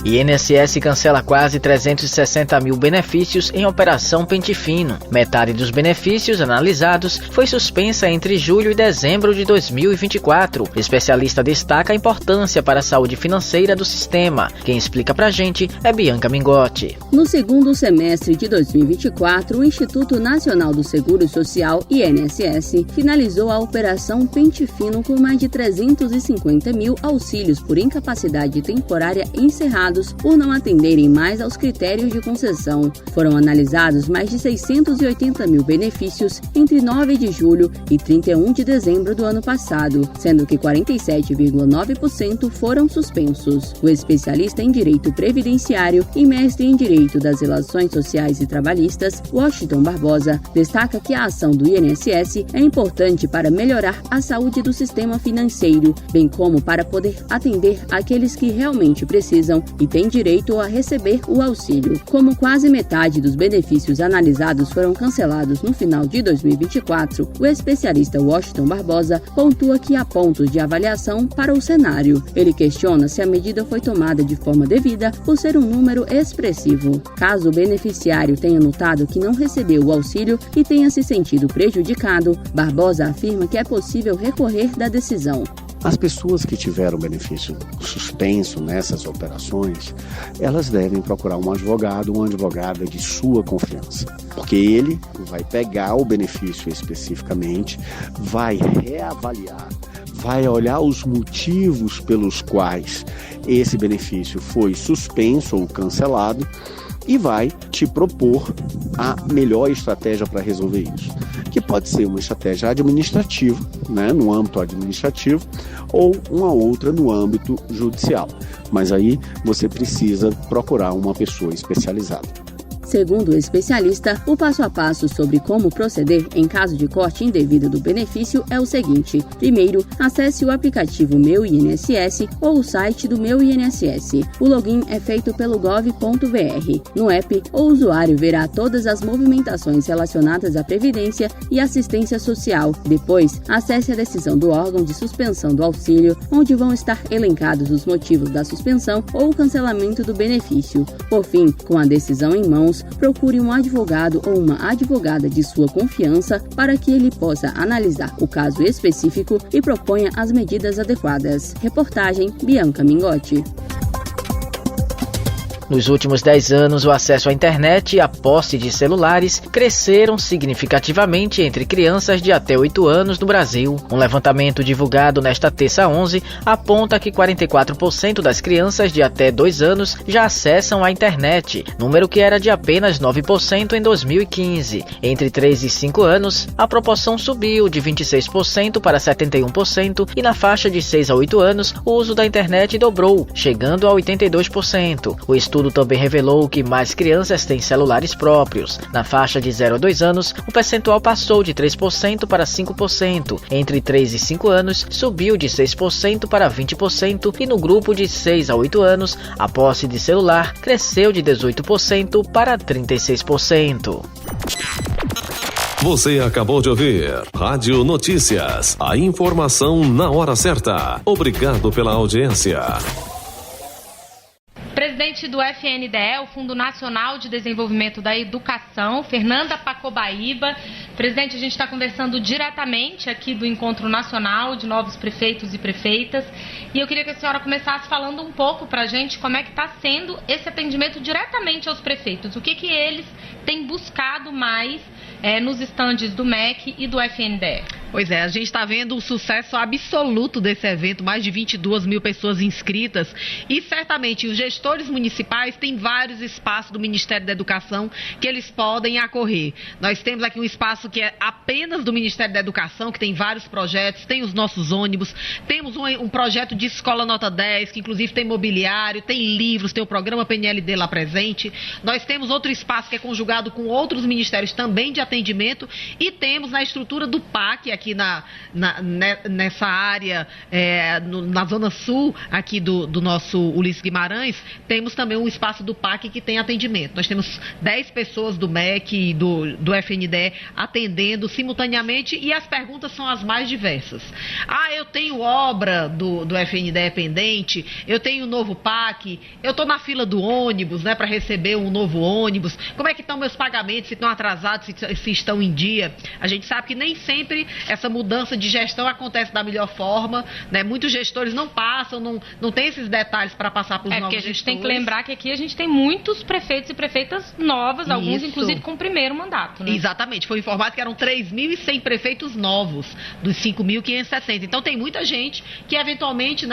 INSS cancela quase 360 mil benefícios em Operação Pente Fino. Metade dos benefícios analisados foi suspensa entre julho e dezembro de 2024. O especialista destaca a importância para a saúde financeira do sistema. Quem explica pra gente é Bianca Mingotti. No segundo semestre de 2024, o Instituto Nacional do Seguro Social, INSS, finalizou a Operação Pente Fino com mais de 350 mil auxílios por incapacidade temporária encerrados por não atenderem mais aos critérios de concessão. Foram analisados mais de 680 mil benefícios entre 9 de julho e 31 de dezembro do ano passado, sendo que 47,9% foram suspensos. O especialista em Direito Previdenciário e mestre em Direito das Relações Sociais e Trabalhistas, Washington Barbosa, destaca que a ação do INSS é importante para melhorar a saúde do sistema financeiro, bem como para poder atender aqueles que realmente precisam e têm direito a receber o auxílio. Como quase metade dos benefícios analisados foram cancelados no final de 2024, o especialista Washington Barbosa pontua que há pontos de avaliação para o cenário. Ele questiona se a medida foi tomada de forma devida por ser um número expressivo. Caso o beneficiário tenha notado que não recebeu o auxílio e tenha se sentido prejudicado, Barbosa afirma que é possível recorrer da decisão. As pessoas que tiveram benefício suspenso nessas operações, elas devem procurar um advogado, uma advogada de sua confiança, porque ele vai pegar o benefício especificamente, vai reavaliar, vai olhar os motivos pelos quais esse benefício foi suspenso ou cancelado e vai te propor a melhor estratégia para resolver isso, que pode ser uma estratégia administrativa, no âmbito administrativo, ou uma outra no âmbito judicial. Mas aí você precisa procurar uma pessoa especializada. Segundo o especialista, o passo a passo sobre como proceder em caso de corte indevido do benefício é o seguinte. Primeiro, acesse o aplicativo Meu INSS ou o site do Meu INSS. O login é feito pelo gov.br. No app, o usuário verá todas as movimentações relacionadas à Previdência e Assistência Social. Depois, acesse a decisão do órgão de suspensão do auxílio, onde vão estar elencados os motivos da suspensão ou cancelamento do benefício. Por fim, com a decisão em mãos, dados, procure um advogado ou uma advogada de sua confiança para que ele possa analisar o caso específico e proponha as medidas adequadas. Reportagem Bianca Mingotti. Nos últimos 10 anos, o acesso à internet e a posse de celulares cresceram significativamente entre crianças de até 8 anos no Brasil. Um levantamento divulgado nesta terça 11 aponta que 44% das crianças de até 2 anos já acessam a internet, número que era de apenas 9% em 2015. Entre 3 e 5 anos, a proporção subiu de 26% para 71% e na faixa de 6 a 8 anos, o uso da internet dobrou, chegando a 82%. O estudo também revelou que mais crianças têm celulares próprios. Na faixa de 0 a 2 anos, o percentual passou de 3% para 5%. Entre 3 e 5 anos, subiu de 6% para 20% e no grupo de 6 a 8 anos, a posse de celular cresceu de 18% para 36%. Você acabou de ouvir Rádio Notícias. A informação na hora certa. Obrigado pela audiência. Presidente do FNDE, o Fundo Nacional de Desenvolvimento da Educação, Fernanda Pacobaíba. Presidente, a gente está conversando diretamente aqui do Encontro Nacional de Novos Prefeitos e Prefeitas. E eu queria que a senhora começasse falando um pouco para a gente como é que está sendo esse atendimento diretamente aos prefeitos. O que eles têm buscado mais nos estandes do MEC e do FNDE? Pois é, a gente está vendo um sucesso absoluto desse evento, mais de 22 mil pessoas inscritas e certamente os gestores municipais têm vários espaços do Ministério da Educação que eles podem acorrer. Nós temos aqui um espaço que é apenas do Ministério da Educação, que tem vários projetos, tem os nossos ônibus, temos um projeto de escola nota 10, que inclusive tem mobiliário, tem livros, tem o programa PNLD lá presente. Nós temos outro espaço que é conjugado com outros ministérios também de atendimento e temos na estrutura do PAC, aqui nessa área, na zona sul aqui do nosso Ulisses Guimarães, temos também um espaço do PAC que tem atendimento. Nós temos 10 pessoas do MEC e do FNDE atendendo simultaneamente e as perguntas são as mais diversas. Eu tenho obra do FNDE pendente, eu tenho um novo PAC, eu estou na fila do ônibus, para receber um novo ônibus, como é que estão meus pagamentos, se estão atrasados, se estão em dia. A gente sabe que nem sempre essa mudança de gestão acontece da melhor forma, Muitos gestores não passam, não tem esses detalhes para passar para os novos gestores. Porque a gente tem que lembrar que aqui a gente tem muitos prefeitos e prefeitas novas, alguns inclusive com o primeiro mandato, Exatamente, foi informado que eram 3.100 prefeitos novos, dos 5.570. Então tem muita gente que eventualmente,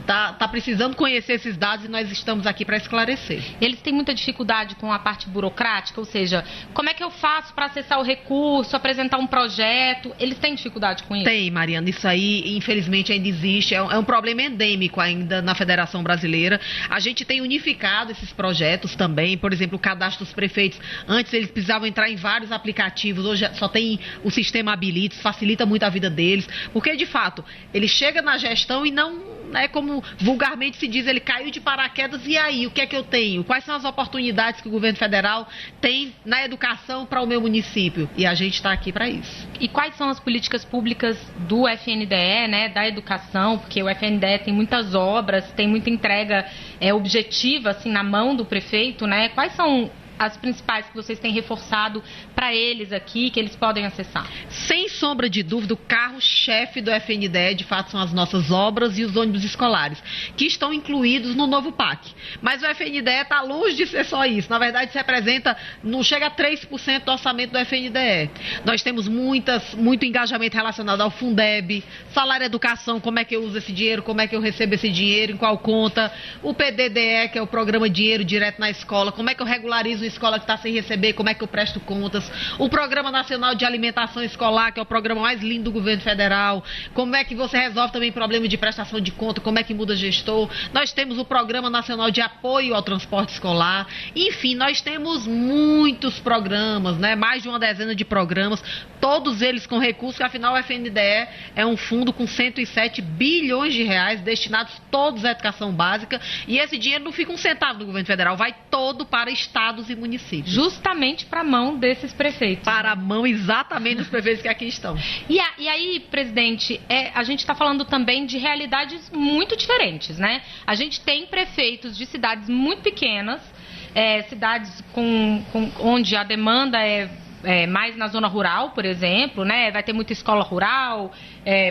tá precisando conhecer esses dados e nós estamos aqui para esclarecer. Eles têm muita dificuldade com a parte burocrática, ou seja, como é que eu faço para acessar o recurso, apresentar um projeto? Eles têm dificuldade com isso? Tem, Mariana, isso aí infelizmente ainda existe, é um problema endêmico ainda na Federação Brasileira. A gente tem unificado esses projetos também, por exemplo, o cadastro dos prefeitos, antes eles precisavam entrar em vários aplicativos, hoje só tem o sistema Habilitas, facilita muito a vida deles, porque de fato, ele chega na gestão e não, como vulgarmente se diz, ele caiu de paraquedas e aí, o que é que eu tenho? Quais são as oportunidades que o governo federal tem na educação para o meu município? E a gente está aqui para isso. E quais são as políticas públicas do FNDE, da educação? Porque o FNDE tem muitas obras, tem muita entrega objetiva, assim, na mão do prefeito, Quais são as principais que vocês têm reforçado para eles aqui, que eles podem acessar? Sem sombra de dúvida, o carro-chefe do FNDE, de fato, são as nossas obras e os ônibus escolares, que estão incluídos no novo PAC. Mas o FNDE está longe de ser só isso. Na verdade, isso representa, não chega a 3% do orçamento do FNDE. Nós temos muito engajamento relacionado ao Fundeb, salário educação, como é que eu uso esse dinheiro, como é que eu recebo esse dinheiro, em qual conta, o PDDE, que é o Programa Dinheiro Direto na Escola, como é que eu regularizo escola que está sem receber, como é que eu presto contas, o Programa Nacional de Alimentação Escolar, que é o programa mais lindo do governo federal, como é que você resolve também problema de prestação de conta, como é que muda gestor. Nós temos o Programa Nacional de Apoio ao Transporte Escolar, enfim, nós temos muitos programas, mais de uma dezena de programas, todos eles com recursos, que afinal o FNDE é um fundo com 107 bilhões de reais destinados todos à educação básica, e esse dinheiro não fica um centavo do governo federal, vai todo para estados e municípios. Justamente para a mão desses prefeitos. Para a mão exatamente dos prefeitos que aqui estão. E aí, presidente, a gente está falando também de realidades muito diferentes, A gente tem prefeitos de cidades muito pequenas, cidades onde a demanda é mais na zona rural, por exemplo, né? Vai ter muita escola rural,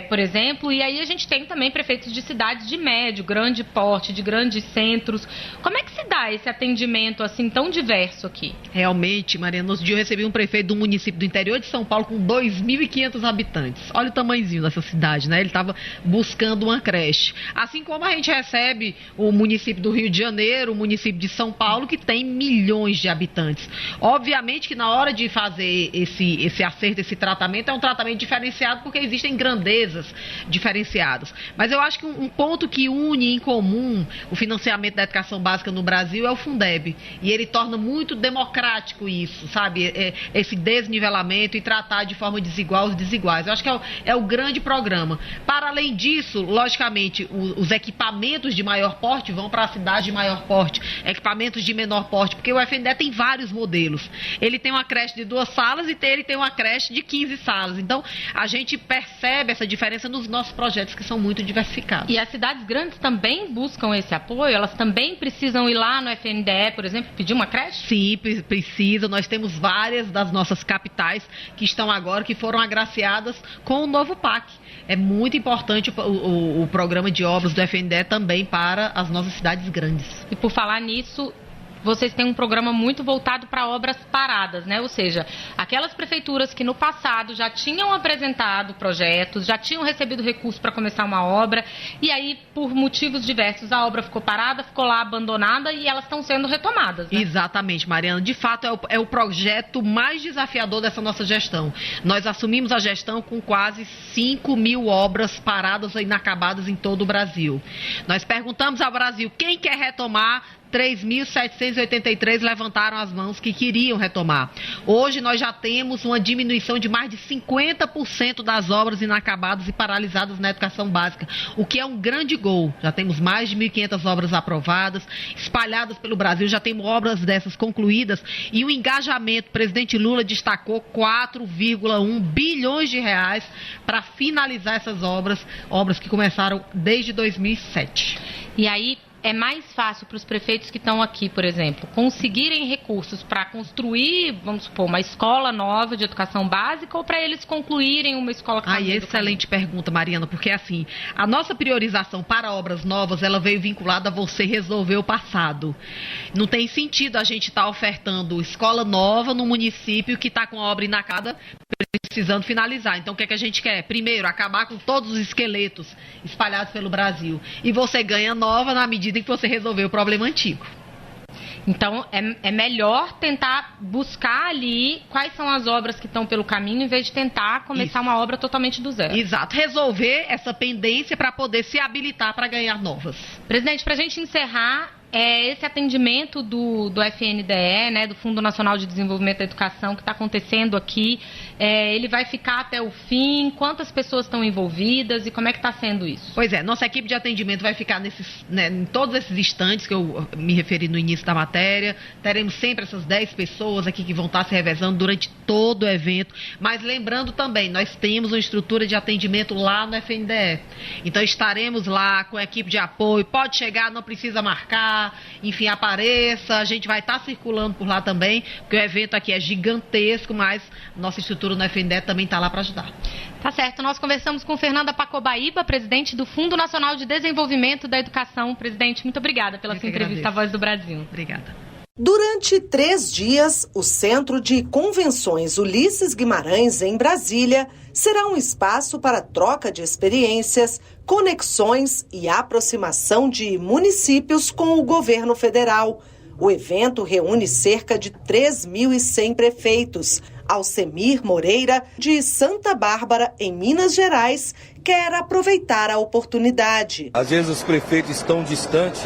por exemplo, e aí a gente tem também prefeitos de cidades de médio, grande porte, de grandes centros. Como é que se dá esse atendimento assim tão diverso aqui? Realmente, Mariana, no dia eu recebi um prefeito de um município do interior de São Paulo com 2.500 habitantes. Olha o tamanhozinho dessa cidade, né? Ele estava buscando uma creche. Assim como a gente recebe o município do Rio de Janeiro, o município de São Paulo, que tem milhões de habitantes. Obviamente que na hora de fazer esse acerto, esse tratamento, é um tratamento diferenciado porque existem grandezas diferenciadas. Mas eu acho que um ponto que une em comum o financiamento da educação básica no Brasil é o Fundeb. E ele torna muito democrático isso, sabe? Esse desnivelamento e tratar de forma desigual os desiguais. Eu acho que é o grande programa. Para além disso, logicamente, os equipamentos de maior porte vão para a cidade de maior porte, equipamentos de menor porte, porque o FNDE tem vários modelos. Ele tem uma creche de 2 salas e ele tem uma creche de 15 salas. Então, a gente percebe essa diferença nos nossos projetos, que são muito diversificados. E as cidades grandes também buscam esse apoio? Elas também precisam ir lá no FNDE, por exemplo, pedir uma creche? Sim, precisam. Nós temos várias das nossas capitais que estão agora, que foram agraciadas com o novo PAC. É muito importante o programa de obras do FNDE também para as nossas cidades grandes. E por falar nisso, vocês têm um programa muito voltado para obras paradas, né? Ou seja, aquelas prefeituras que no passado já tinham apresentado projetos, já tinham recebido recursos para começar uma obra, e aí, por motivos diversos, a obra ficou parada, ficou lá abandonada e elas estão sendo retomadas, né? Exatamente, Mariana. De fato, é o projeto mais desafiador dessa nossa gestão. Nós assumimos a gestão com quase 5.000 obras paradas ou inacabadas em todo o Brasil. Nós perguntamos ao Brasil quem quer retomar. 3.783 levantaram as mãos que queriam retomar. Hoje nós já temos uma diminuição de mais de 50% das obras inacabadas e paralisadas na educação básica, o que é um grande gol. Já temos mais de 1.500 obras aprovadas, espalhadas pelo Brasil, já temos obras dessas concluídas, e o engajamento, o presidente Lula destacou 4,1 bilhões de reais para finalizar essas obras que começaram desde 2007. E aí, é mais fácil para os prefeitos que estão aqui, por exemplo, conseguirem recursos para construir, vamos supor, uma escola nova de educação básica, ou para eles concluírem uma escola... Excelente pergunta, Mariana, porque assim, a nossa priorização para obras novas, ela veio vinculada a você resolver o passado. Não tem sentido a gente estar ofertando escola nova no município que está com a obra inacabada, precisando finalizar. Então, o que é que a gente quer? Primeiro, acabar com todos os esqueletos espalhados pelo Brasil. E você ganha nova na medida em que você resolveu o problema antigo. Então, é melhor tentar buscar ali quais são as obras que estão pelo caminho, em vez de tentar começar uma obra totalmente do zero. Exato. Resolver essa pendência para poder se habilitar para ganhar novas. Presidente, para a gente encerrar, esse atendimento do FNDE, né, do Fundo Nacional de Desenvolvimento da Educação, que está acontecendo aqui, ele vai ficar até o fim? Quantas pessoas estão envolvidas e como é que está sendo isso? Pois é, nossa equipe de atendimento vai ficar em todos esses instantes que eu me referi no início da matéria. Teremos sempre essas 10 pessoas aqui que vão estar se revezando durante todo o evento. Mas lembrando também, nós temos uma estrutura de atendimento lá no FNDE. Então estaremos lá com a equipe de apoio. Pode chegar, não precisa marcar. Enfim, apareça, a gente vai estar circulando por lá também, porque o evento aqui é gigantesco, mas nossa estrutura no FNDE também está lá para ajudar. Tá certo, nós conversamos com Fernanda Pacobaíba, presidente do Fundo Nacional de Desenvolvimento da Educação. Presidente, muito obrigada pela sua entrevista à Voz do Brasil. Obrigada. Durante 3 dias, o Centro de Convenções Ulisses Guimarães, em Brasília, será um espaço para troca de experiências, conexões e aproximação de municípios com o governo federal. O evento reúne cerca de 3.100 prefeitos. Alcemir Moreira, de Santa Bárbara, em Minas Gerais, quer aproveitar a oportunidade. Às vezes os prefeitos estão distantes,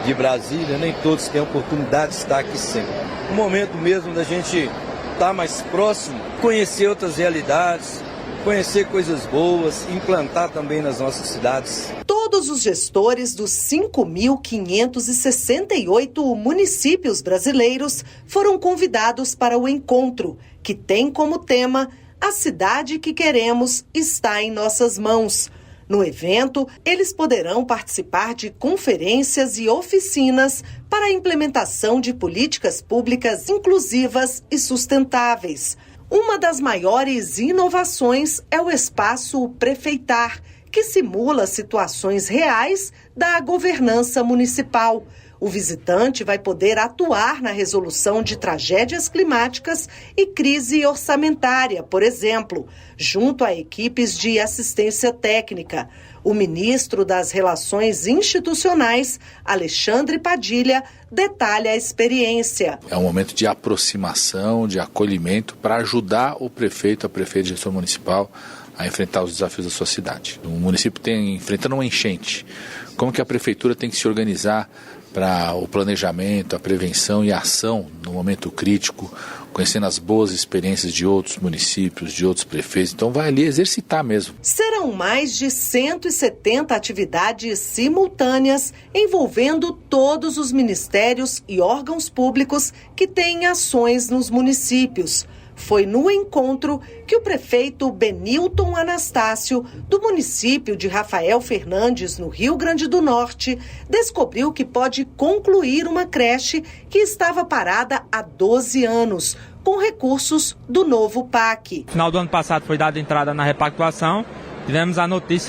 de Brasília, nem todos têm a oportunidade de estar aqui sempre. Um momento mesmo da gente estar mais próximo, conhecer outras realidades, conhecer coisas boas, implantar também nas nossas cidades. Todos os gestores dos 5.568 municípios brasileiros foram convidados para o encontro, que tem como tema "A cidade que queremos está em nossas mãos". No evento, eles poderão participar de conferências e oficinas para a implementação de políticas públicas inclusivas e sustentáveis. Uma das maiores inovações é o espaço Prefeitar, que simula situações reais da governança municipal. O visitante vai poder atuar na resolução de tragédias climáticas e crise orçamentária, por exemplo, junto a equipes de assistência técnica. O ministro das Relações Institucionais, Alexandre Padilha, detalha a experiência. É um momento de aproximação, de acolhimento para ajudar o prefeito, a prefeita de gestão municipal a enfrentar os desafios da sua cidade. O município enfrentando uma enchente. Como que a prefeitura tem que se organizar para o planejamento, a prevenção e a ação no momento crítico, conhecendo as boas experiências de outros municípios, de outros prefeitos. Então vai ali exercitar mesmo. Serão mais de 170 atividades simultâneas envolvendo todos os ministérios e órgãos públicos que têm ações nos municípios. Foi no encontro que o prefeito Benilton Anastácio, do município de Rafael Fernandes, no Rio Grande do Norte, descobriu que pode concluir uma creche que estava parada há 12 anos, com recursos do novo PAC. No final do ano passado foi dada entrada na repactuação, tivemos a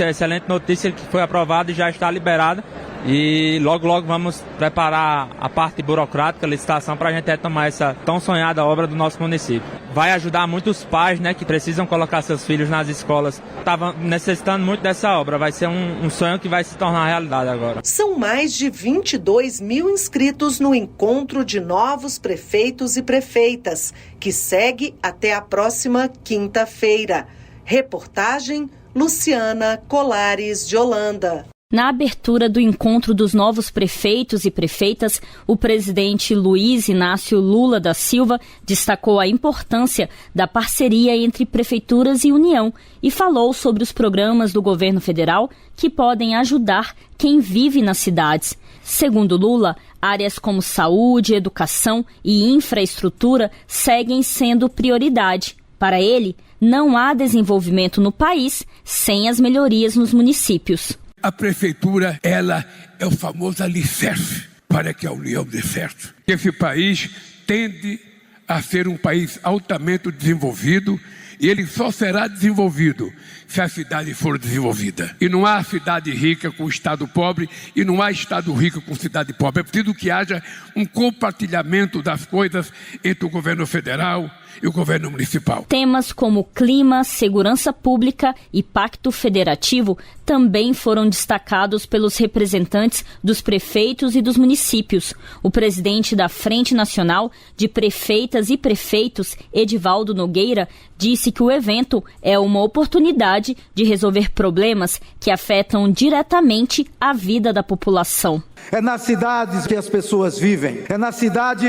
excelente notícia que foi aprovada e já está liberada. E logo vamos preparar a parte burocrática, a licitação, para a gente retomar essa tão sonhada obra do nosso município. Vai ajudar muitos pais, que precisam colocar seus filhos nas escolas. Estavam necessitando muito dessa obra, vai ser um sonho que vai se tornar realidade agora. São mais de 22 mil inscritos no encontro de novos prefeitos e prefeitas, que segue até a próxima quinta-feira. Reportagem Luciana Colares de Holanda. Na abertura do encontro dos novos prefeitos e prefeitas, o presidente Luiz Inácio Lula da Silva destacou a importância da parceria entre prefeituras e União e falou sobre os programas do governo federal que podem ajudar quem vive nas cidades. Segundo Lula, áreas como saúde, educação e infraestrutura seguem sendo prioridade. Para ele, não há desenvolvimento no país sem as melhorias nos municípios. A prefeitura, ela é o famoso alicerce para que a União dê certo. Esse país tende a ser um país altamente desenvolvido e ele só será desenvolvido se a cidade for desenvolvida. E não há cidade rica com estado pobre e não há estado rico com cidade pobre. É preciso que haja um compartilhamento das coisas entre o governo federal e o governo municipal. Temas como clima, segurança pública e pacto federativo também foram destacados pelos representantes dos prefeitos e dos municípios. O presidente da Frente Nacional de Prefeitas e Prefeitos, Edivaldo Nogueira, disse que o evento é uma oportunidade de resolver problemas que afetam diretamente a vida da população. É nas cidades que as pessoas vivem, é na cidade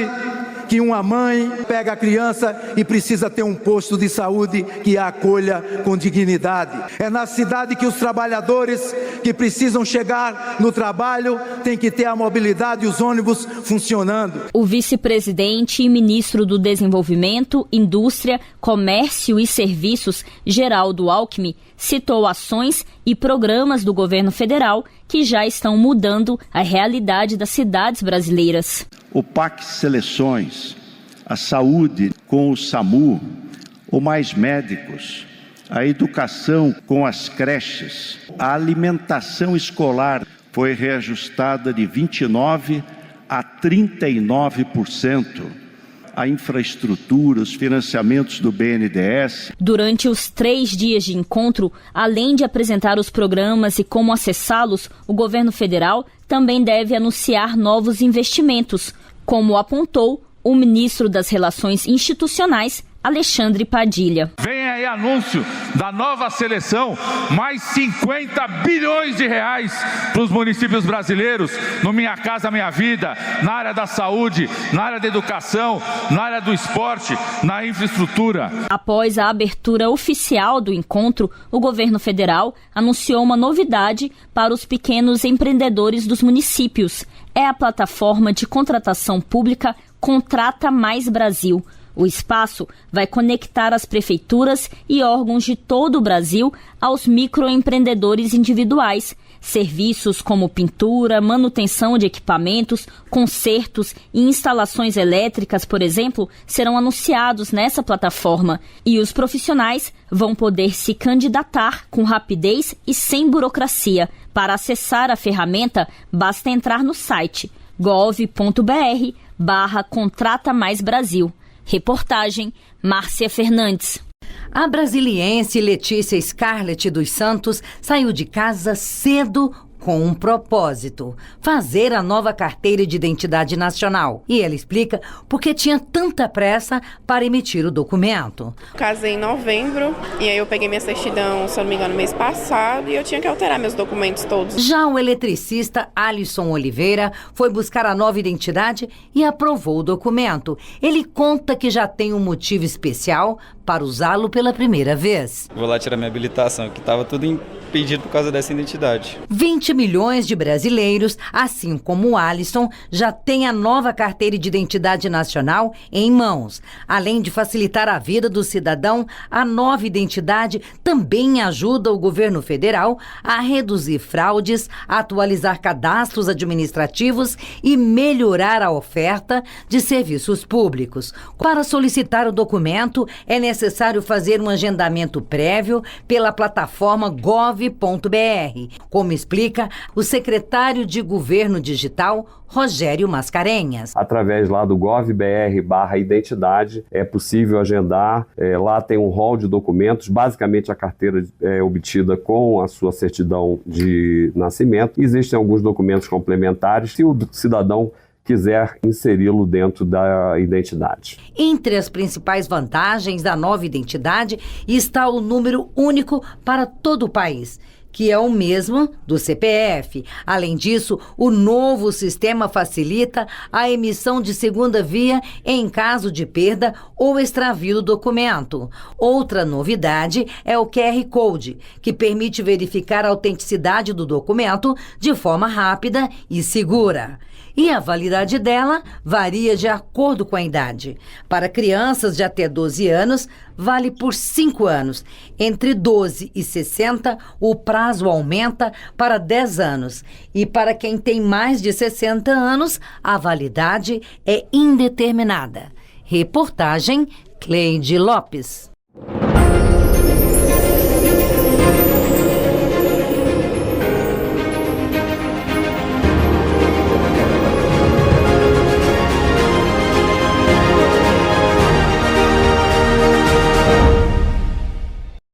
que uma mãe pega a criança e precisa ter um posto de saúde que a acolha com dignidade. É na cidade que os trabalhadores que precisam chegar no trabalho têm que ter a mobilidade e os ônibus funcionando. O vice-presidente e ministro do Desenvolvimento, Indústria, Comércio e Serviços, Geraldo Alckmin, citou ações e programas do governo federal que já estão mudando a realidade das cidades brasileiras. O PAC Seleções, a saúde com o SAMU, ou mais médicos, a educação com as creches, a alimentação escolar foi reajustada de 29% a 39%. A infraestrutura, os financiamentos do BNDES. Durante os 3 dias de encontro, além de apresentar os programas e como acessá-los, o governo federal também deve anunciar novos investimentos, como apontou o ministro das Relações Institucionais, Alexandre Padilha. Vem aí anúncio da nova seleção, mais 50 bilhões de reais para os municípios brasileiros, no Minha Casa Minha Vida, na área da saúde, na área da educação, na área do esporte, na infraestrutura. Após a abertura oficial do encontro, o governo federal anunciou uma novidade para os pequenos empreendedores dos municípios. É a plataforma de contratação pública Contrata Mais Brasil. O espaço vai conectar as prefeituras e órgãos de todo o Brasil aos microempreendedores individuais. Serviços como pintura, manutenção de equipamentos, consertos e instalações elétricas, por exemplo, serão anunciados nessa plataforma e os profissionais vão poder se candidatar com rapidez e sem burocracia. Para acessar a ferramenta, basta entrar no site gov.br/Contrata Mais Brasil. Reportagem Márcia Fernandes. A brasiliense Letícia Scarlett dos Santos saiu de casa cedo com um propósito: fazer a nova carteira de identidade nacional. E ela explica por que tinha tanta pressa para emitir o documento. Casei em novembro e aí eu peguei minha certidão, se eu não me engano, mês passado, e eu tinha que alterar meus documentos todos. Já o eletricista Alisson Oliveira foi buscar a nova identidade e aprovou o documento. Ele conta que já tem um motivo especial para usá-lo pela primeira vez. Vou lá tirar minha habilitação, que estava tudo impedido por causa dessa identidade. 20 milhões de brasileiros, assim como o Alisson, já têm a nova carteira de identidade nacional em mãos. Além de facilitar a vida do cidadão, a nova identidade também ajuda o governo federal a reduzir fraudes, atualizar cadastros administrativos e melhorar a oferta de serviços públicos. Para solicitar o documento, é necessário fazer um agendamento prévio pela plataforma gov.br, como explica o secretário de Governo Digital, Rogério Mascarenhas. Através lá do gov.br/identidade é possível agendar. Lá tem um rol de documentos, basicamente a carteira obtida com a sua certidão de nascimento. Existem alguns documentos complementares se o cidadão quiser inseri-lo dentro da identidade. Entre as principais vantagens da nova identidade está o número único para todo o país, que é o mesmo do CPF. Além disso, o novo sistema facilita a emissão de segunda via em caso de perda ou extravio do documento. Outra novidade é o QR Code, que permite verificar a autenticidade do documento de forma rápida e segura. E a validade dela varia de acordo com a idade. Para crianças de até 12 anos, vale por 5 anos. Entre 12 e 60, o prazo aumenta para 10 anos. E para quem tem mais de 60 anos, a validade é indeterminada. Reportagem Cleide Lopes.